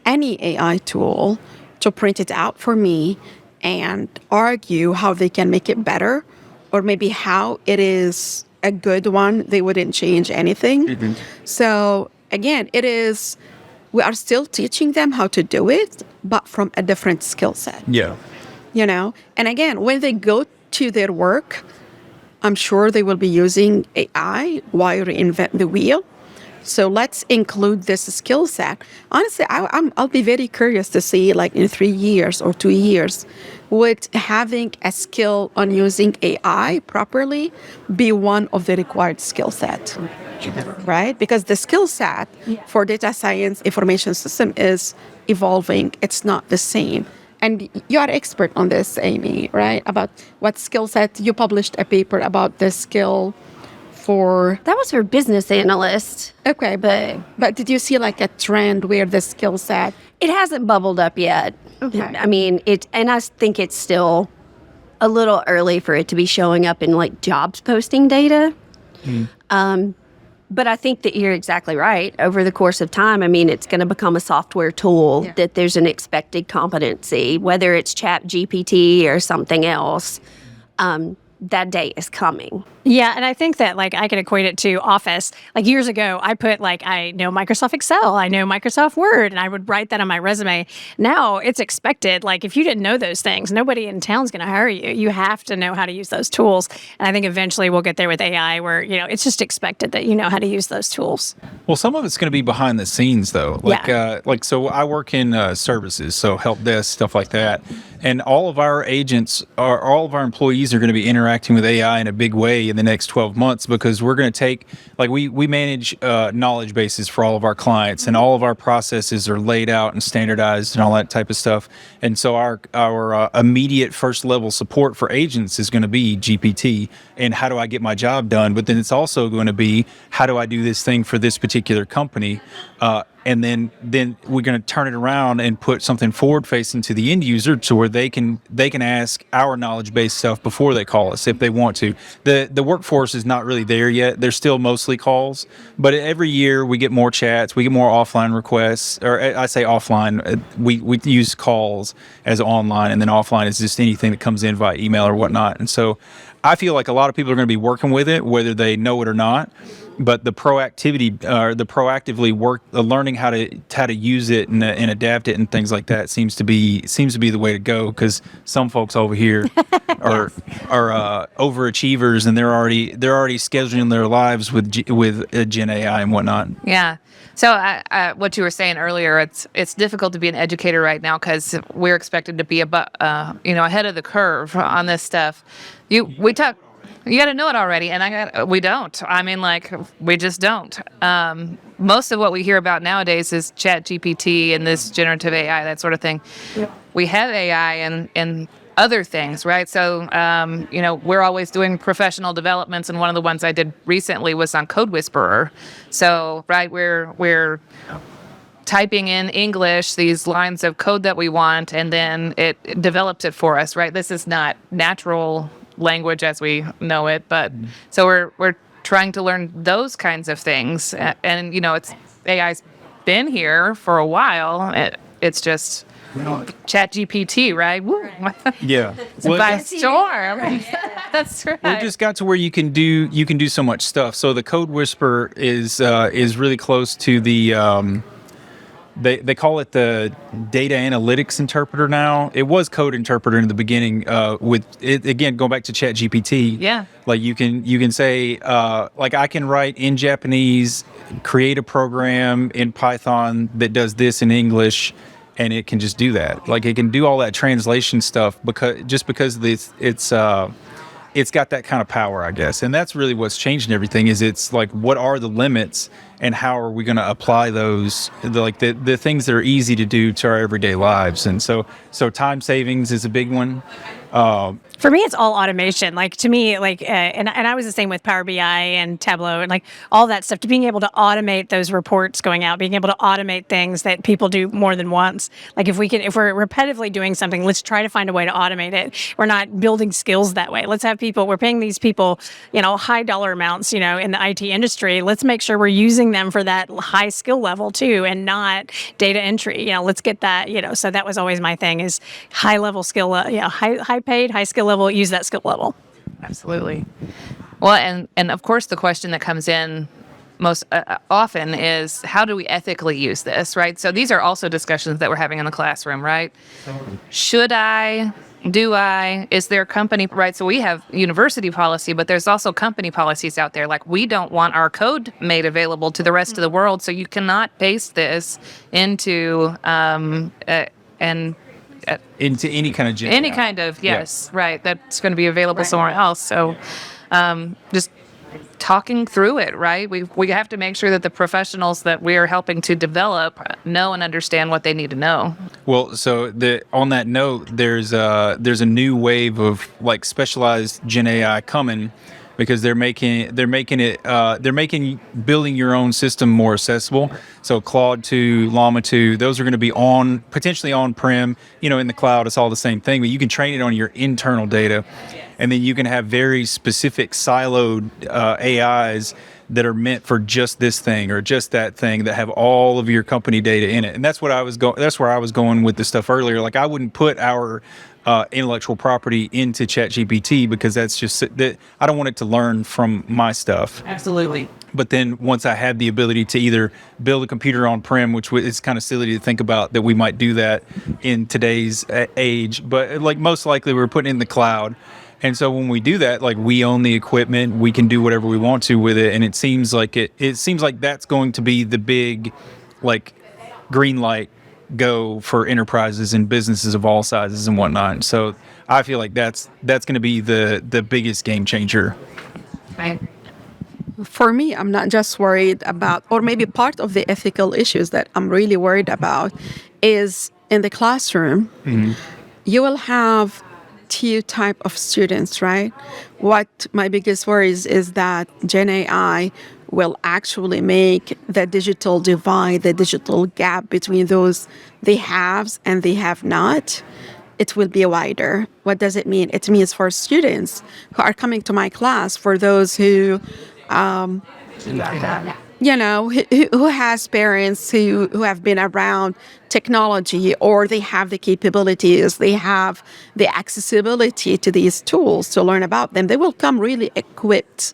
any AI tool to print it out for me and argue how they can make it better, or maybe how it is a good one, they wouldn't change anything. So again, we are still teaching them how to do it, but from a different skill set. Yeah. And again, when they go to their work, I'm sure they will be using AI. Why reinvent the wheel? So let's include this skill set. Honestly, I'll be very curious to see, in 3 years or 2 years, would having a skill on using AI properly be one of the required skill set, right? Because the skill set for data science information system is evolving. It's not the same. And you are expert on this, Amy, right? About what skill set. You published a paper about this skill. That was for business analyst. Okay, but did you see a trend where the skill set? It hasn't bubbled up yet. Okay. I mean, and I think it's still a little early for it to be showing up in jobs posting data. But I think that you're exactly right. Over the course of time, it's going to become a software tool that there's an expected competency, whether it's ChatGPT or something else. That day is coming. Yeah, and I think that I could equate it to Office. Years ago, I put I know Microsoft Excel, I know Microsoft Word, and I would write that on my resume. Now it's expected. If you didn't know those things, nobody in town's going to hire you. You have to know how to use those tools. And I think eventually we'll get there with AI, where it's just expected that you know how to use those tools. Well, some of it's going to be behind the scenes though. So I work in services, so help desk, stuff like that. And all of our agents, all of our employees are going to be interacting interacting with AI in a big way in the next 12 months, because we're going to take, like, we manage knowledge bases for all of our clients, and all of our processes are laid out and standardized and all that type of stuff. And so our immediate first level support for agents is going to be GPT and how do I get my job done? But then it's also going to be, how do I do this thing for this particular company? And then we're going to turn it around and put something forward facing to the end user, to where they can ask our knowledge based stuff before they call us if they want to. The workforce is not really there yet. They're still mostly calls, but every year we get more chats, we get more offline requests, or I say offline. We use calls as online, and then offline is just anything that comes in via email or whatnot. And so I feel like a lot of people are going to be working with it, whether they know it or not. But the proactivity, the proactively learning how to use it and adapt it and things like that seems to be the way to go. Because some folks over here are overachievers, and they're already scheduling their lives with Gen AI and whatnot. Yeah. So what you were saying earlier, it's difficult to be an educator right now because we're expected to be ahead of the curve on this stuff. You got to know it already, and we don't. I mean, like, we just don't. Most of what we hear about nowadays is Chat GPT and this generative AI, that sort of thing. Yep. We have AI and other things, right? So, we're always doing professional developments, and one of the ones I did recently was on Code Whisperer. So, right, we're typing in English these lines of code that we want, and then it develops it for us, right? This is not natural language as we know it, but so we're trying to learn those kinds of things, and AI's been here for a while. It's just Chat GPT, right? Woo. Yeah, it's by storm. That's right. We just got to where you can do so much stuff. So the Code Whisperer is really close to the. They call it the data analytics interpreter now. It was code interpreter in the beginning. With it again, going back to Chat GPT. Yeah. Like you can say, like, I can write in Japanese, create a program in Python that does this in English, and it can just do that. Like, it can do all that translation stuff because it's got that kind of power, I guess. And that's really what's changing everything. Is it's like, what are the limits, and how are we going to apply those, the things that are easy to do to our everyday lives? And so time savings is a big one. For me, it's all automation. Like, to me, and I was the same with Power BI and Tableau and like all that stuff, to being able to automate those reports going out, being able to automate things that people do more than once. Like, if we're repetitively doing something, let's try to find a way to automate it. We're not building skills that way. Let's have we're paying these people, high dollar amounts, in the IT industry. Let's make sure we're using them for that high skill level too, and not data entry. Let's get that, so that was always my thing, is high level skill, high paid, high skill level, use that skill level. Absolutely. Well, and of course the question that comes in most often is, how do we ethically use this, right? So these are also discussions that we're having in the classroom, right? Should I? Do I? Is there company, right? So we have university policy, but there's also company policies out there. Like, we don't want our code made available to the rest of the world, so you cannot paste this into into any kind of yes, right. That's going to be available somewhere else. So just talking through it, right? We have to make sure that the professionals that we are helping to develop know and understand what they need to know. Well, so on that note, there's a new wave of like specialized Gen AI coming, because they're making building your own system more accessible. So Claude 2, Llama 2, those are going to be potentially on-prem, in the cloud. It's all the same thing, but you can train it on your internal data, and then you can have very specific siloed AIs that are meant for just this thing or just that thing, that have all of your company data in it. And that's where I was going with the stuff earlier. Like, I wouldn't put our intellectual property into ChatGPT, because that's just that I don't want it to learn from my stuff. Absolutely. But then once I had the ability to either build a computer on-prem, which is kind of silly to think about that we might do that in today's age, but like most likely we're putting it in the cloud. And so when we do that, like, we own the equipment, we can do whatever we want to with it. And it seems like that's going to be the big, like, green light go for enterprises and businesses of all sizes and whatnot. So I feel like that's going to be the biggest game changer. Right. For me, I'm not just worried about, or maybe part of the ethical issues that I'm really worried about is in the classroom, you will have two type of students, right? What my biggest worries is that Gen AI will actually make the digital divide, the digital gap between those the haves and the have not. It will be wider. What does it mean? It means for students who are coming to my class, for those who who has parents who have been around technology, or they have the capabilities, they have the accessibility to these tools to learn about them, they will come really equipped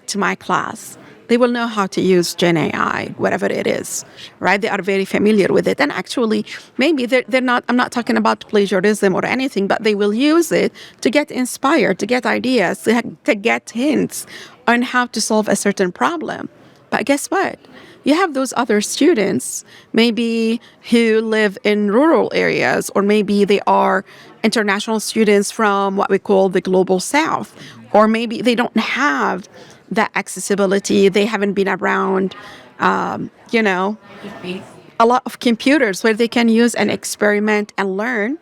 to my class. They will know how to use Gen AI, whatever it is, right? They are very familiar with it. And actually, maybe they're not, I'm not talking about plagiarism or anything, but they will use it to get inspired, to get ideas, to get hints on how to solve a certain problem. But guess what? You have those other students, maybe who live in rural areas, or maybe they are international students from what we call the global south, or maybe they don't have that accessibility. They haven't been around, a lot of computers where they can use and experiment and learn.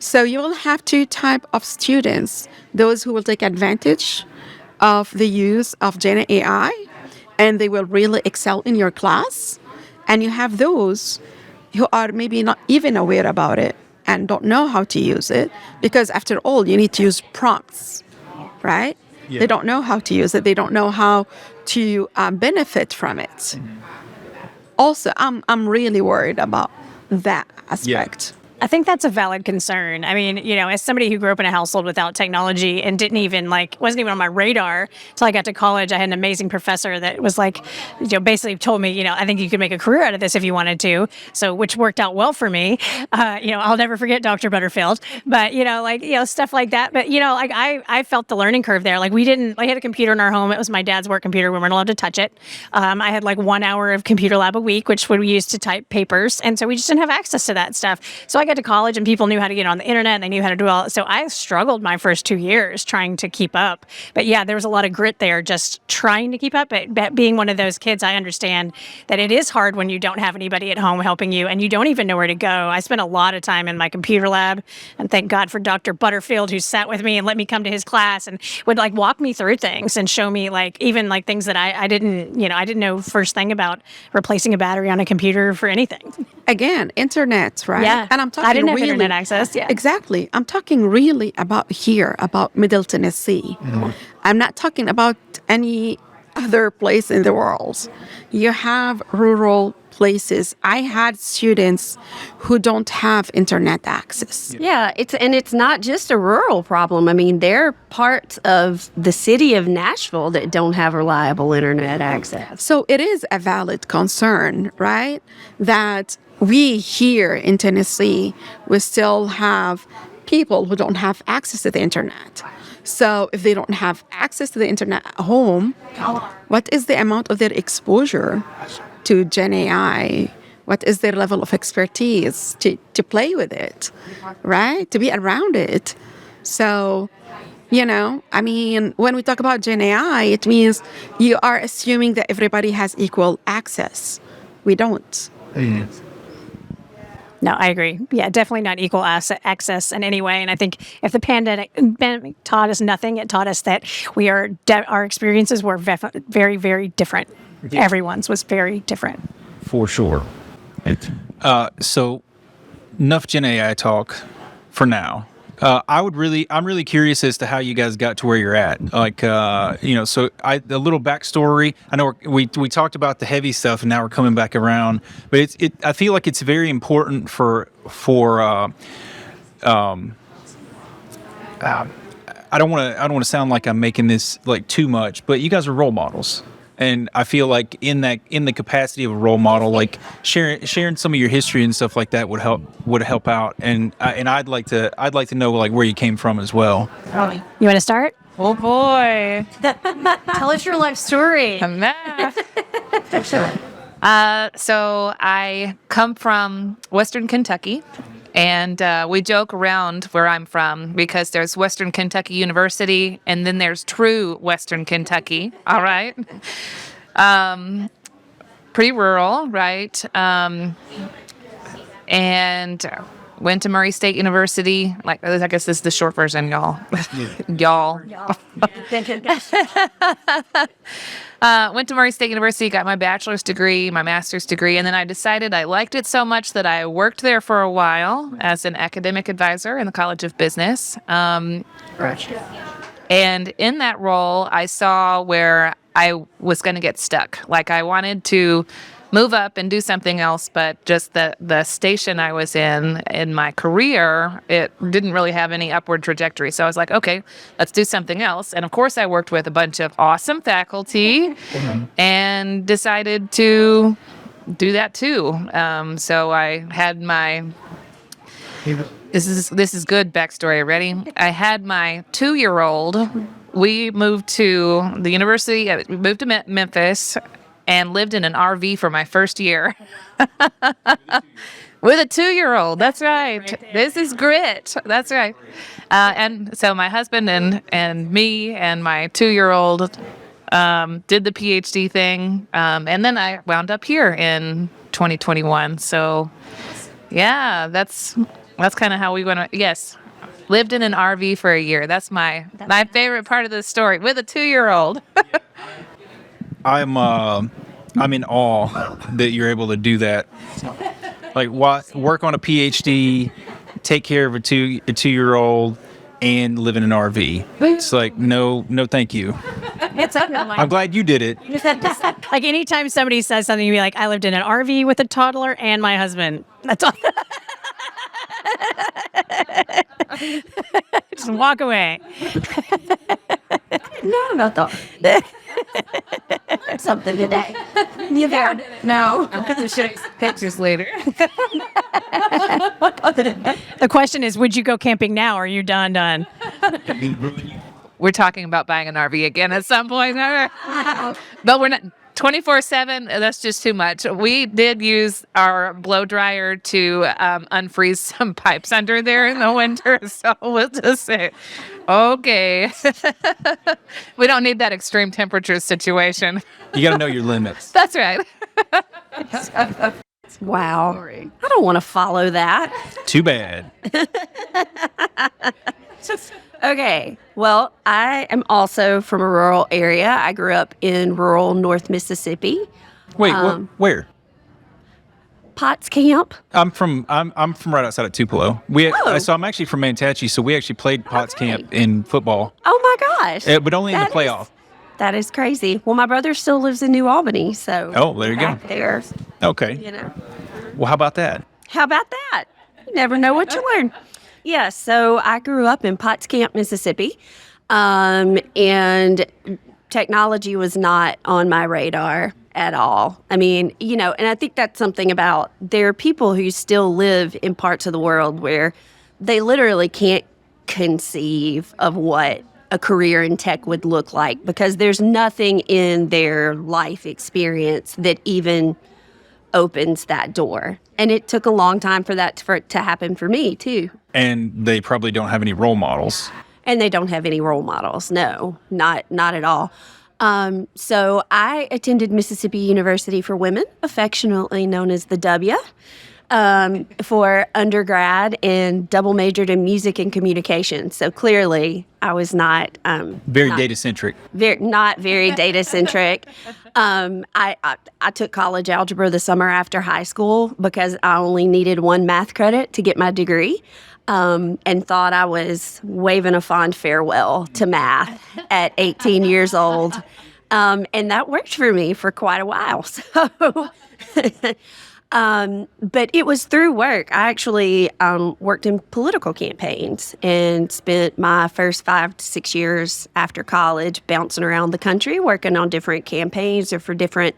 So you will have two types of students: those who will take advantage of the use of Gen AI, and they will really excel in your class. And you have those who are maybe not even aware about it and don't know how to use it, because after all, you need to use prompts, right? Yeah. They don't know how to use it. They don't know how to benefit from it. Mm-hmm. Also, I'm really worried about that aspect. Yeah. I think that's a valid concern. I mean, as somebody who grew up in a household without technology and wasn't even on my radar until I got to college, I had an amazing professor that was basically told me, I think you could make a career out of this if you wanted to. So, which worked out well for me. I'll never forget Dr. Butterfield, but, stuff like that. But, I felt the learning curve there. We had a computer in our home. It was my dad's work computer. We weren't allowed to touch it. I had 1 hour of computer lab a week, which we used to type papers. And so we just didn't have access to that stuff. So I got to college and people knew how to get on the internet and they knew how to do all. So I struggled my first 2 years trying to keep up. But yeah, there was a lot of grit there just trying to keep up. But being one of those kids, I understand that it is hard when you don't have anybody at home helping you and you don't even know where to go. I spent a lot of time in my computer lab, and thank God for Dr. Butterfield, who sat with me and let me come to his class and would walk me through things and show me even things that I didn't know first thing about replacing a battery on a computer for anything. Again, internet, right? Yeah. And I'm talking I didn't have really, internet access. Yeah. Exactly. I'm talking really about Middle Tennessee. Mm-hmm. I'm not talking about any other place in the world. You have rural places. I had students who don't have internet access. Yeah, it's not just a rural problem. I mean, there are parts of the city of Nashville that don't have reliable internet access. So it is a valid concern, right? That we here in Tennessee, we still have people who don't have access to the internet. So if they don't have access to the internet at home, what is the amount of their exposure to Gen AI? What is their level of expertise to play with it, right? To be around it. So, when we talk about Gen AI, it means you are assuming that everybody has equal access. We don't. Mm. No, I agree. Yeah, definitely not equal access in any way. And I think if the pandemic taught us nothing, it taught us that our experiences were very, very different. Yeah. Everyone's was very different. For sure. So enough Gen AI talk for now. I'm really curious as to how you guys got to where you're at. So a little backstory. I know we talked about the heavy stuff, and now we're coming back around. But I feel like it's very important for I don't want to sound like I'm making this too much, but you guys are role models. And I feel like in the capacity of a role model, sharing some of your history and stuff like that would help out. And I'd like to know where you came from as well. You want to start? Oh boy! Tell us your life story. So I come from Western Kentucky, and we joke around where I'm from because there's Western Kentucky University, and then there's true Western Kentucky. All right. Pretty rural, right? And went to Murray State University. Like, I guess this is the short version, y'all. Y'all. Went to Murray State University, got my bachelor's degree, my master's degree, and then I decided I liked it so much that I worked there for a while as an academic advisor in the College of Business. And in that role, I saw where I was going to get stuck. Like, I wanted to move up and do something else, but just the station I was in my career, it didn't really have any upward trajectory. So I was like, okay, let's do something else. And of course, I worked with a bunch of awesome faculty and decided to do that too. So I had my... This is good backstory. Ready? I had my 2-year-old. We moved to the university. We moved to Memphis and lived in an RV for my first year. With a 2-year-old. That's right. This is grit. That's right. And so my husband and me and my 2-year-old did the Ph.D. thing. And then I wound up here in 2021. So yeah, that's kind of how we went. Yes. Lived in an RV for a year. That's my favorite part of the story, with a 2-year-old. I'm in awe that you're able to do that. Like, work on a PhD, take care of a 2-year-old, and live in an RV. It's like, no, thank you. It's I'm glad you did it. like anytime somebody says something, you'd be like, I lived in an RV with a toddler and my husband. That's all. Just walk away. No, about that. Learned something today. You found it? No. I'm going to show you some pictures later. The question is, would you go camping now, or are you done? We're talking about buying an RV again at some point. But we're not 24/7. That's just too much. We did use our blow dryer to unfreeze some pipes under there in the winter. So we'll just say, okay. We don't need that extreme temperature situation. You got to know your limits. That's right. Wow. I don't want to follow that. Too bad. Okay. Well, I am also from a rural area. I grew up in rural North Mississippi. Wait, where? Potts Camp. I'm from right outside of Tupelo. So I'm actually from Manatee. So we actually played Potts Camp in football. Oh my gosh. But only in the playoff. That is crazy. Well, my brother still lives in New Albany, so. Oh, there you go. There. Okay. Well, how about that? How about that? You never know what you learn. Yeah, so I grew up in Potts Camp, Mississippi, and technology was not on my radar at all. I mean, and I think that's something about, there are people who still live in parts of the world where they literally can't conceive of what a career in tech would look like, because there's nothing in their life experience that even opens that door. And it took a long time for it to happen for me too. And they probably don't have any role models. And they don't have any role models. No, not at all. So I attended Mississippi University for Women, affectionately known as the W, for undergrad, and double majored in music and communication. So clearly I was not... very data-centric. Not very data-centric. I took college algebra the summer after high school because I only needed 1 math credit to get my degree, and thought I was waving a fond farewell to math at 18 years old. And that worked for me for quite a while. So... but it was through work. I actually worked in political campaigns and spent my first 5 to 6 years after college bouncing around the country, working on different campaigns or for different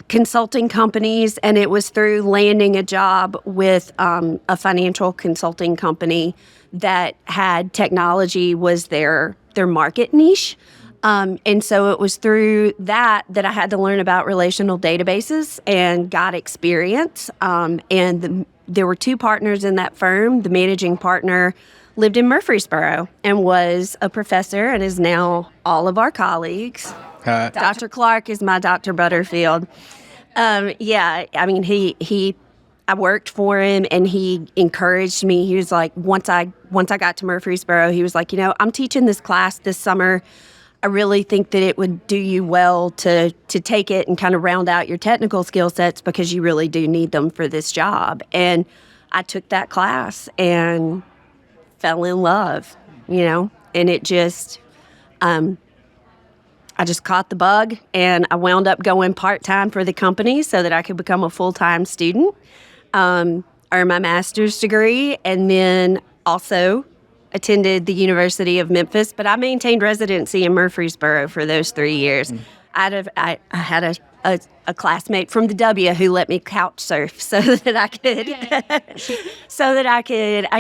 consulting companies. And it was through landing a job with a financial consulting company that had technology was their market niche. And so it was through that I had to learn about relational databases and got experience. There were 2 partners in that firm. The managing partner lived in Murfreesboro and was a professor and is now all of our colleagues. Dr. Clark is my Dr. Butterfield. I mean, I worked for him and he encouraged me. He was like, once I got to Murfreesboro, he was like, I'm teaching this class this summer. I really think that it would do you well to take it and kind of round out your technical skill sets because you really do need them for this job. And I took that class and fell in love, and it just, I just caught the bug and I wound up going part-time for the company so that I could become a full-time student, earn my master's degree, and then also attended the University of Memphis, but I maintained residency in Murfreesboro for those 3 years. I had a classmate from the W who let me couch surf so that I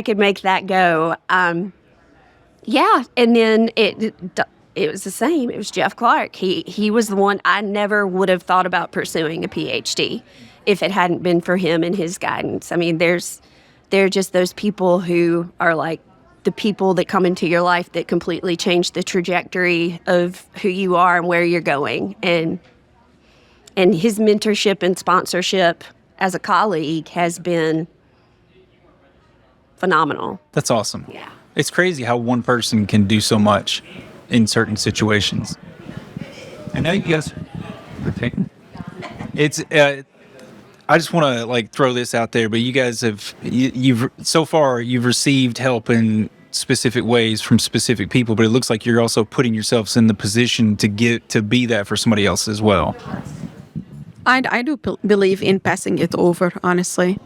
could make that go. And then it was the same. It was Jeff Clark. He was the one. I never would have thought about pursuing a Ph.D. if it hadn't been for him and his guidance. I mean, there are just those people who are like the people that come into your life that completely change the trajectory of who you are and where you're going. And his mentorship and sponsorship as a colleague has been phenomenal. That's awesome. Yeah. It's crazy how one person can do so much in certain situations. I know you guys are taking. It's. I just want to throw this out there, but you guys you've so far you've received help in specific ways from specific people, but it looks like you're also putting yourselves in the position to be that for somebody else as well. I do believe in passing it over, honestly.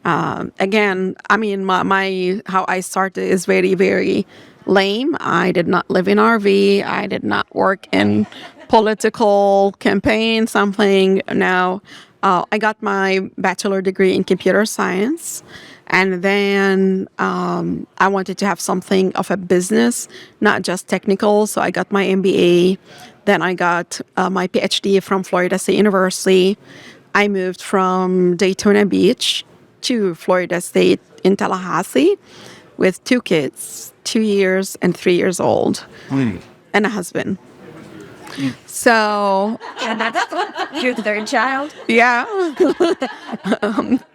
Again, I mean, my how I started is very, very lame. I did not live in RV. I did not work in political campaign, something. Now, I got my bachelor degree in computer science. And then I wanted to have something of a business, not just technical. So I got my MBA. Then I got my Ph.D. from Florida State University. I moved from Daytona Beach to Florida State in Tallahassee with 2 kids, 2 years and 3 years old, and a husband. So, Your third child? yeah,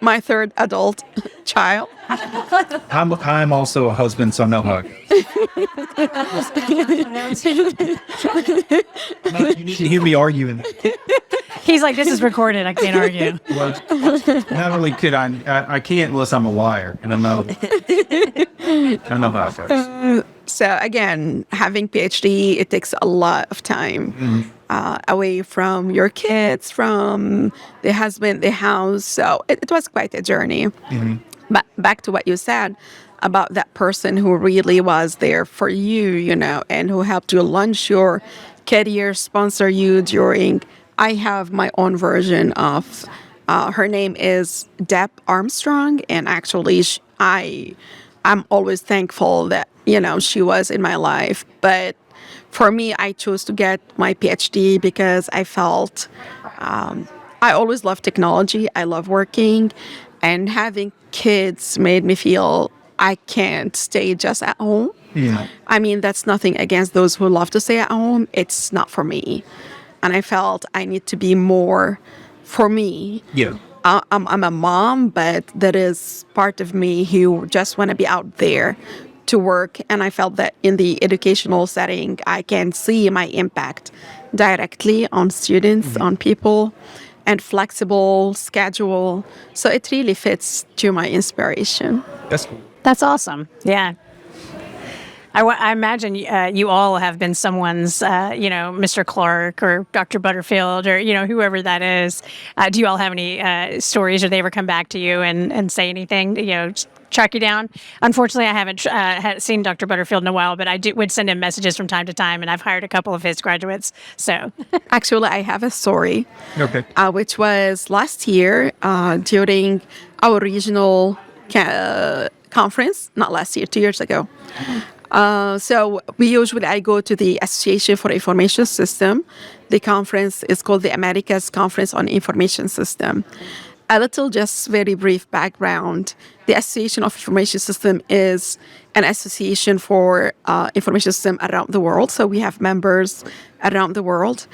my third adult child. I'm also a husband, so no hug. You need to hear me arguing. He's like, this is recorded. I can't argue. Well, not only could I can't unless I'm a liar, and I know how it goes. So again, having PhD, it takes a lot of time away from your kids, from the husband, the house. So it was quite a journey. But back to what you said about that person who really was there for you, and who helped you launch your career, sponsor you during. I have my own version of. Her name is Deb Armstrong, and actually, I'm always thankful that she was in my life. But for me, I chose to get my PhD because I felt I always loved technology. I love working, and having kids made me feel I can't stay just at home. Yeah. I mean, that's nothing against those who love to stay at home. It's not for me. And I felt I need to be more for me. Yeah. I'm a mom, but there is part of me who just want to be out there to work. And I felt that in the educational setting, I can see my impact directly on students, on people, and flexible schedule. So it really fits to my inspiration. That's cool. That's awesome. Yeah. I imagine you all have been someone's, Mr. Clark or Dr. Butterfield or, whoever that is. Do you all have any stories, or they ever come back to you and say anything, track you down? Unfortunately, I haven't seen Dr. Butterfield in a while, but I would send him messages from time to time, and I've hired a couple of his graduates. So actually, I have a story, okay, which was last year during our regional conference, not last year, 2 years ago. So I go to the Association for Information System. The conference is called the Americas Conference on Information System. A little, just very brief background. The Association of Information System is an association for information system around the world. So we have members around the world.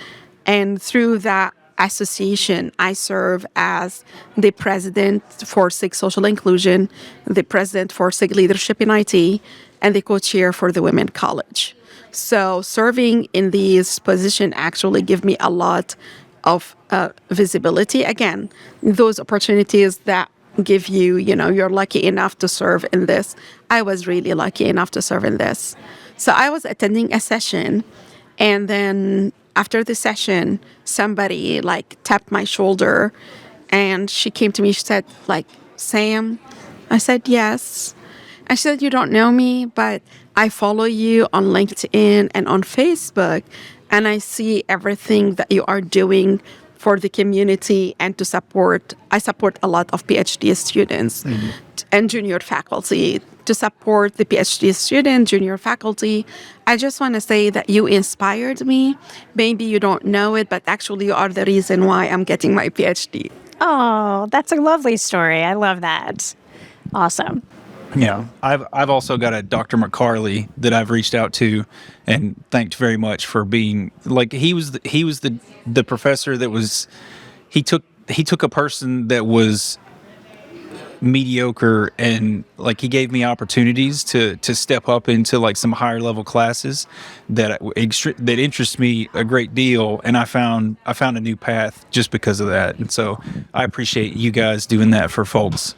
And through that association, I serve as the president for SIG Social Inclusion, the president for SIG Leadership in IT, and the co-chair for the Women College. So serving in these positions actually give me a lot of visibility. Again, those opportunities that give you, you're lucky enough to serve in this. I was really lucky enough to serve in this. So I was attending a session, and then after the session, somebody tapped my shoulder, and she came to me. She said, Sam? I said, yes. And she said, you don't know me, but I follow you on LinkedIn and on Facebook, and I see everything that you are doing for the community and I support a lot of Ph.D. students and junior faculty. To support the Ph.D. student, junior faculty, I just want to say that you inspired me. Maybe you don't know it, but actually you are the reason why I'm getting my Ph.D. Oh, that's a lovely story. I love that. Awesome. Yeah, I've also got a Dr. McCarley that I've reached out to and thanked very much for being he was the professor that was he took a person that was mediocre and he gave me opportunities to step up into some higher level classes that interest me a great deal, and I found a new path just because of that. And so I appreciate you guys doing that for folks.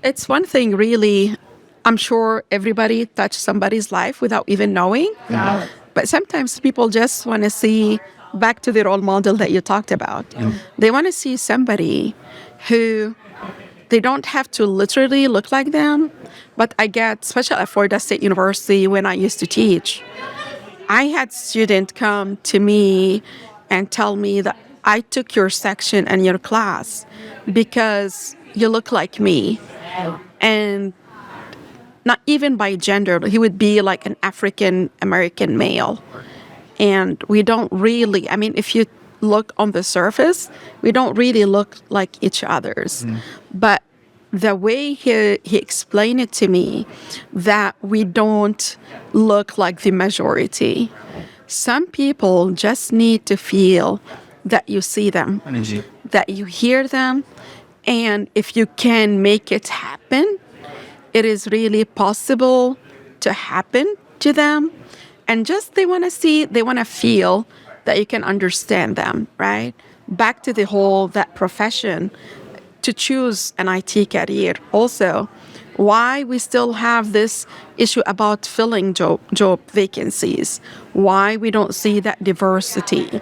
It's one thing, really. I'm sure everybody touched somebody's life without even knowing. Yeah. But sometimes people just want to see, back to the role model that you talked about. Yeah. They want to see somebody who they don't have to literally look like them. But I get, especially at Florida State University when I used to teach, I had students come to me and tell me that I took your section and your class because you look like me. And not even by gender, he would be like an African American male. And we don't really, if you look on the surface, we don't really look like each other's. But the way he explained it to me, that we don't look like the majority. Some people just need to feel that you see them, that you hear them, and if you can make it happen, it is really possible to happen to them. And just they want to feel that you can understand them, right? Back to the whole, that profession, to choose an IT career. Also, why we still have this issue about filling job vacancies, why we don't see that diversity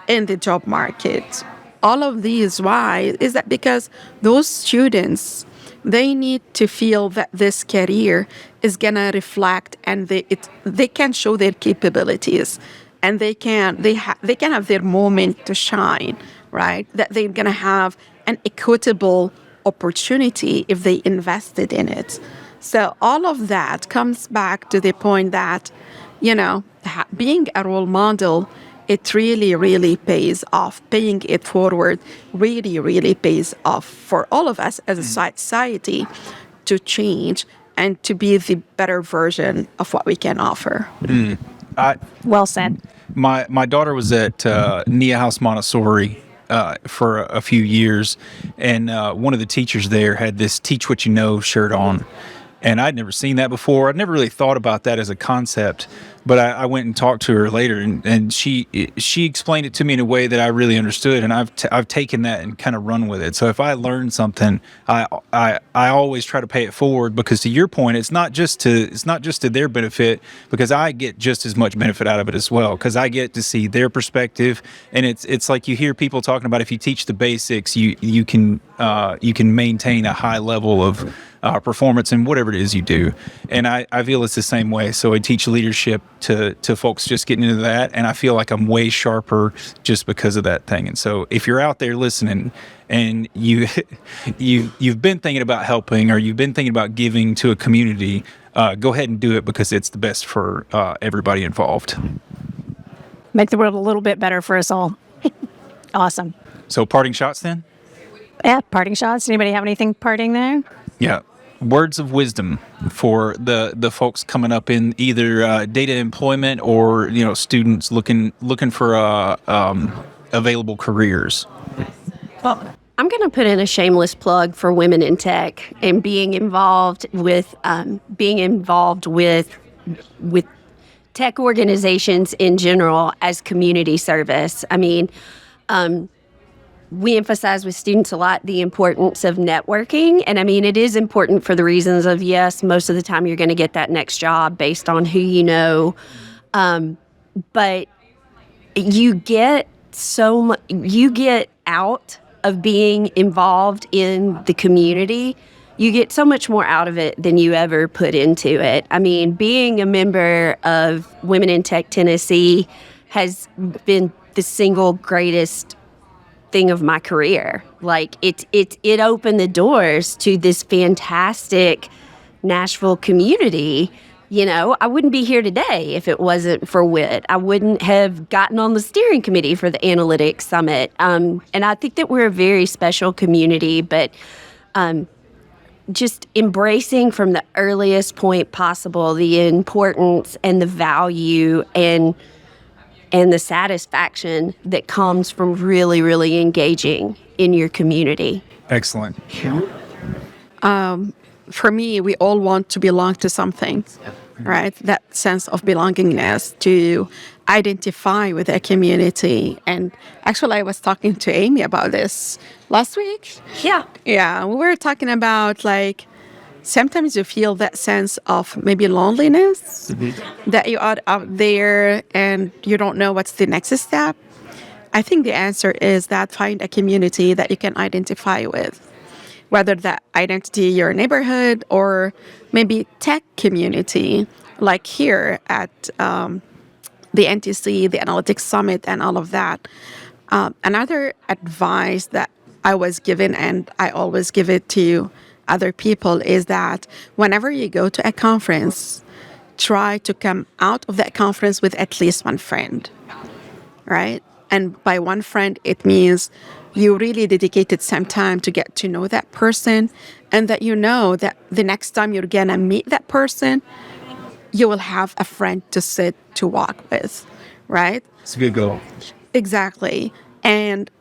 in the job market. All of these, why? Is that because those students, they need to feel that this career is going to reflect and they can show their capabilities, and they can have their moment to shine, right? That they're going to have an equitable opportunity if they invested in it. So all of that comes back to the point that, being a role model, it really, really pays off. Paying it forward really, really pays off for all of us as a society to change and to be the better version of what we can offer. Well said. My daughter was at Nia House Montessori for a few years, and one of the teachers there had this "Teach What You Know" shirt on. And I'd never seen that before. I'd never really thought about that as a concept, but I went and talked to her later, and she explained it to me in a way that I really understood, and I've taken that and kind of run with it. So if I learn something, I always try to pay it forward, because to your point, it's not just to their benefit, because I get just as much benefit out of it as well, because I get to see their perspective, and it's like you hear people talking about, if you teach the basics, you can maintain a high level of performance in whatever it is you do. And I feel it's the same way. So I teach leadership to folks just getting into that, and I feel like I'm way sharper just because of that thing. And so if you're out there listening and you've been thinking about helping, or you've been thinking about giving to a community, go ahead and do it, because it's the best for everybody involved. Make the world a little bit better for us all. Awesome. So parting shots then? Yeah, parting shots. Anybody have anything parting there? Yeah. Words of wisdom for the folks coming up in either data employment, or students looking for available careers. Well, I'm going to put in a shameless plug for women in tech and being involved with tech organizations in general as community service. I mean, we emphasize with students a lot the importance of networking. And I mean, it is important for the reasons of, yes, most of the time you're going to get that next job based on who you know. But you get out of being involved in the community. You get so much more out of it than you ever put into it. I mean, being a member of Women in Tech Tennessee has been the single greatest thing of my career. Like it opened the doors to this fantastic Nashville community. I wouldn't be here today if it wasn't for WIT. I wouldn't have gotten on the steering committee for the Analytics Summit. And I think that we're a very special community, but just embracing from the earliest point possible the importance and the value and the satisfaction that comes from really, really engaging in your community. Excellent. For me, we all want to belong to something, right? That sense of belongingness, to identify with a community. And actually, I was talking to Amy about this last week. Yeah, we were talking about sometimes you feel that sense of maybe loneliness, that you are out there and you don't know what's the next step. I think the answer is that find a community that you can identify with, whether that identity your neighborhood or maybe tech community, like here at the NTC, the Analytics Summit, and all of that. Another advice that I was given, and I always give it to other people, is that whenever you go to a conference, try to come out of that conference with at least one friend, right? And by one friend, it means you really dedicated some time to get to know that person, and that that the next time you're going to meet that person, you will have a friend to sit to walk with, right? It's a good goal. Exactly. And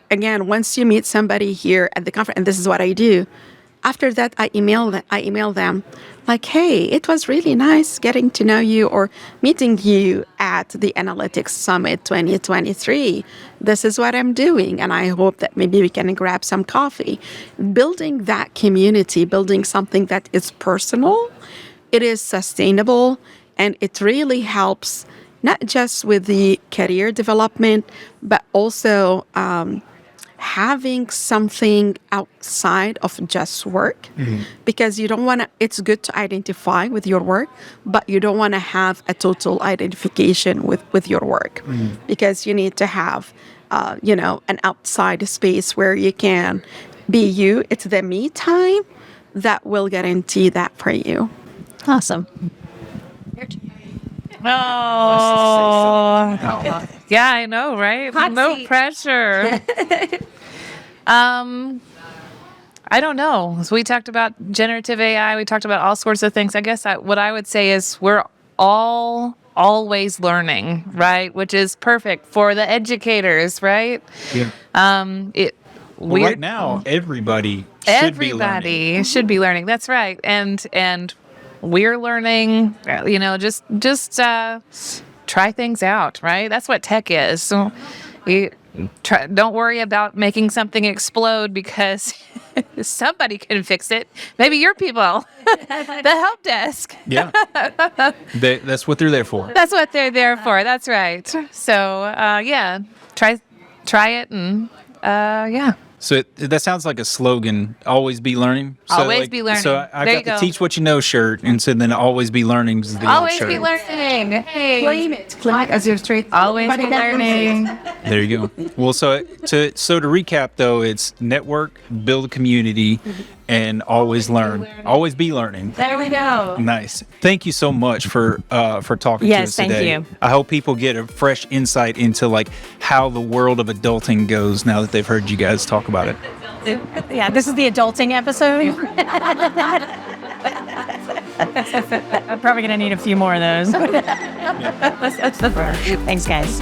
again, once you meet somebody here at the conference, and this is what I do, after that, I email them hey, it was really nice getting to know you or meeting you at the Analytics Summit 2023. This is what I'm doing, and I hope that maybe we can grab some coffee. Building that community, building something that is personal, it is sustainable, and it really helps not just with the career development, but also having something outside of just work, because you don't want to, it's good to identify with your work, but you don't want to have a total identification with your work, because you need to have, an outside space where you can be you. It's the me time that will guarantee that for you. Awesome. Oh, yeah, I know, right? Hot No seat. pressure. I don't know. So we talked about generative AI. We talked about all sorts of things. I guess what I would say is we're all always learning, right? Which is perfect for the educators, right? Yeah. Right now, everybody should be learning. should be learning. That's right. And we're learning, just try things out, right? That's what tech is. So don't worry about making something explode, because somebody can fix it. Maybe your people, the help desk. Yeah. That's what they're there for. That's what they're there for. That's right. So, try it and, yeah. So that sounds like a slogan. Always be learning. So Always be learning. So I There got you go. the teach what you know shirt, and so then always be learning is the Always shirt. be learning. Hey. Claim it. Claim it as your straight. Always be learning. There you go. Well, so to recap though, it's network, build a community, and always learn. Always be learning. There we go. Nice. Thank you so much for talking to us Yes, thank today. you. I hope people get a fresh insight into like how the world of adulting goes now that they've heard you guys talk about it. Yeah, this is the adulting episode. I'm probably going to need a few more of those. Thanks, guys.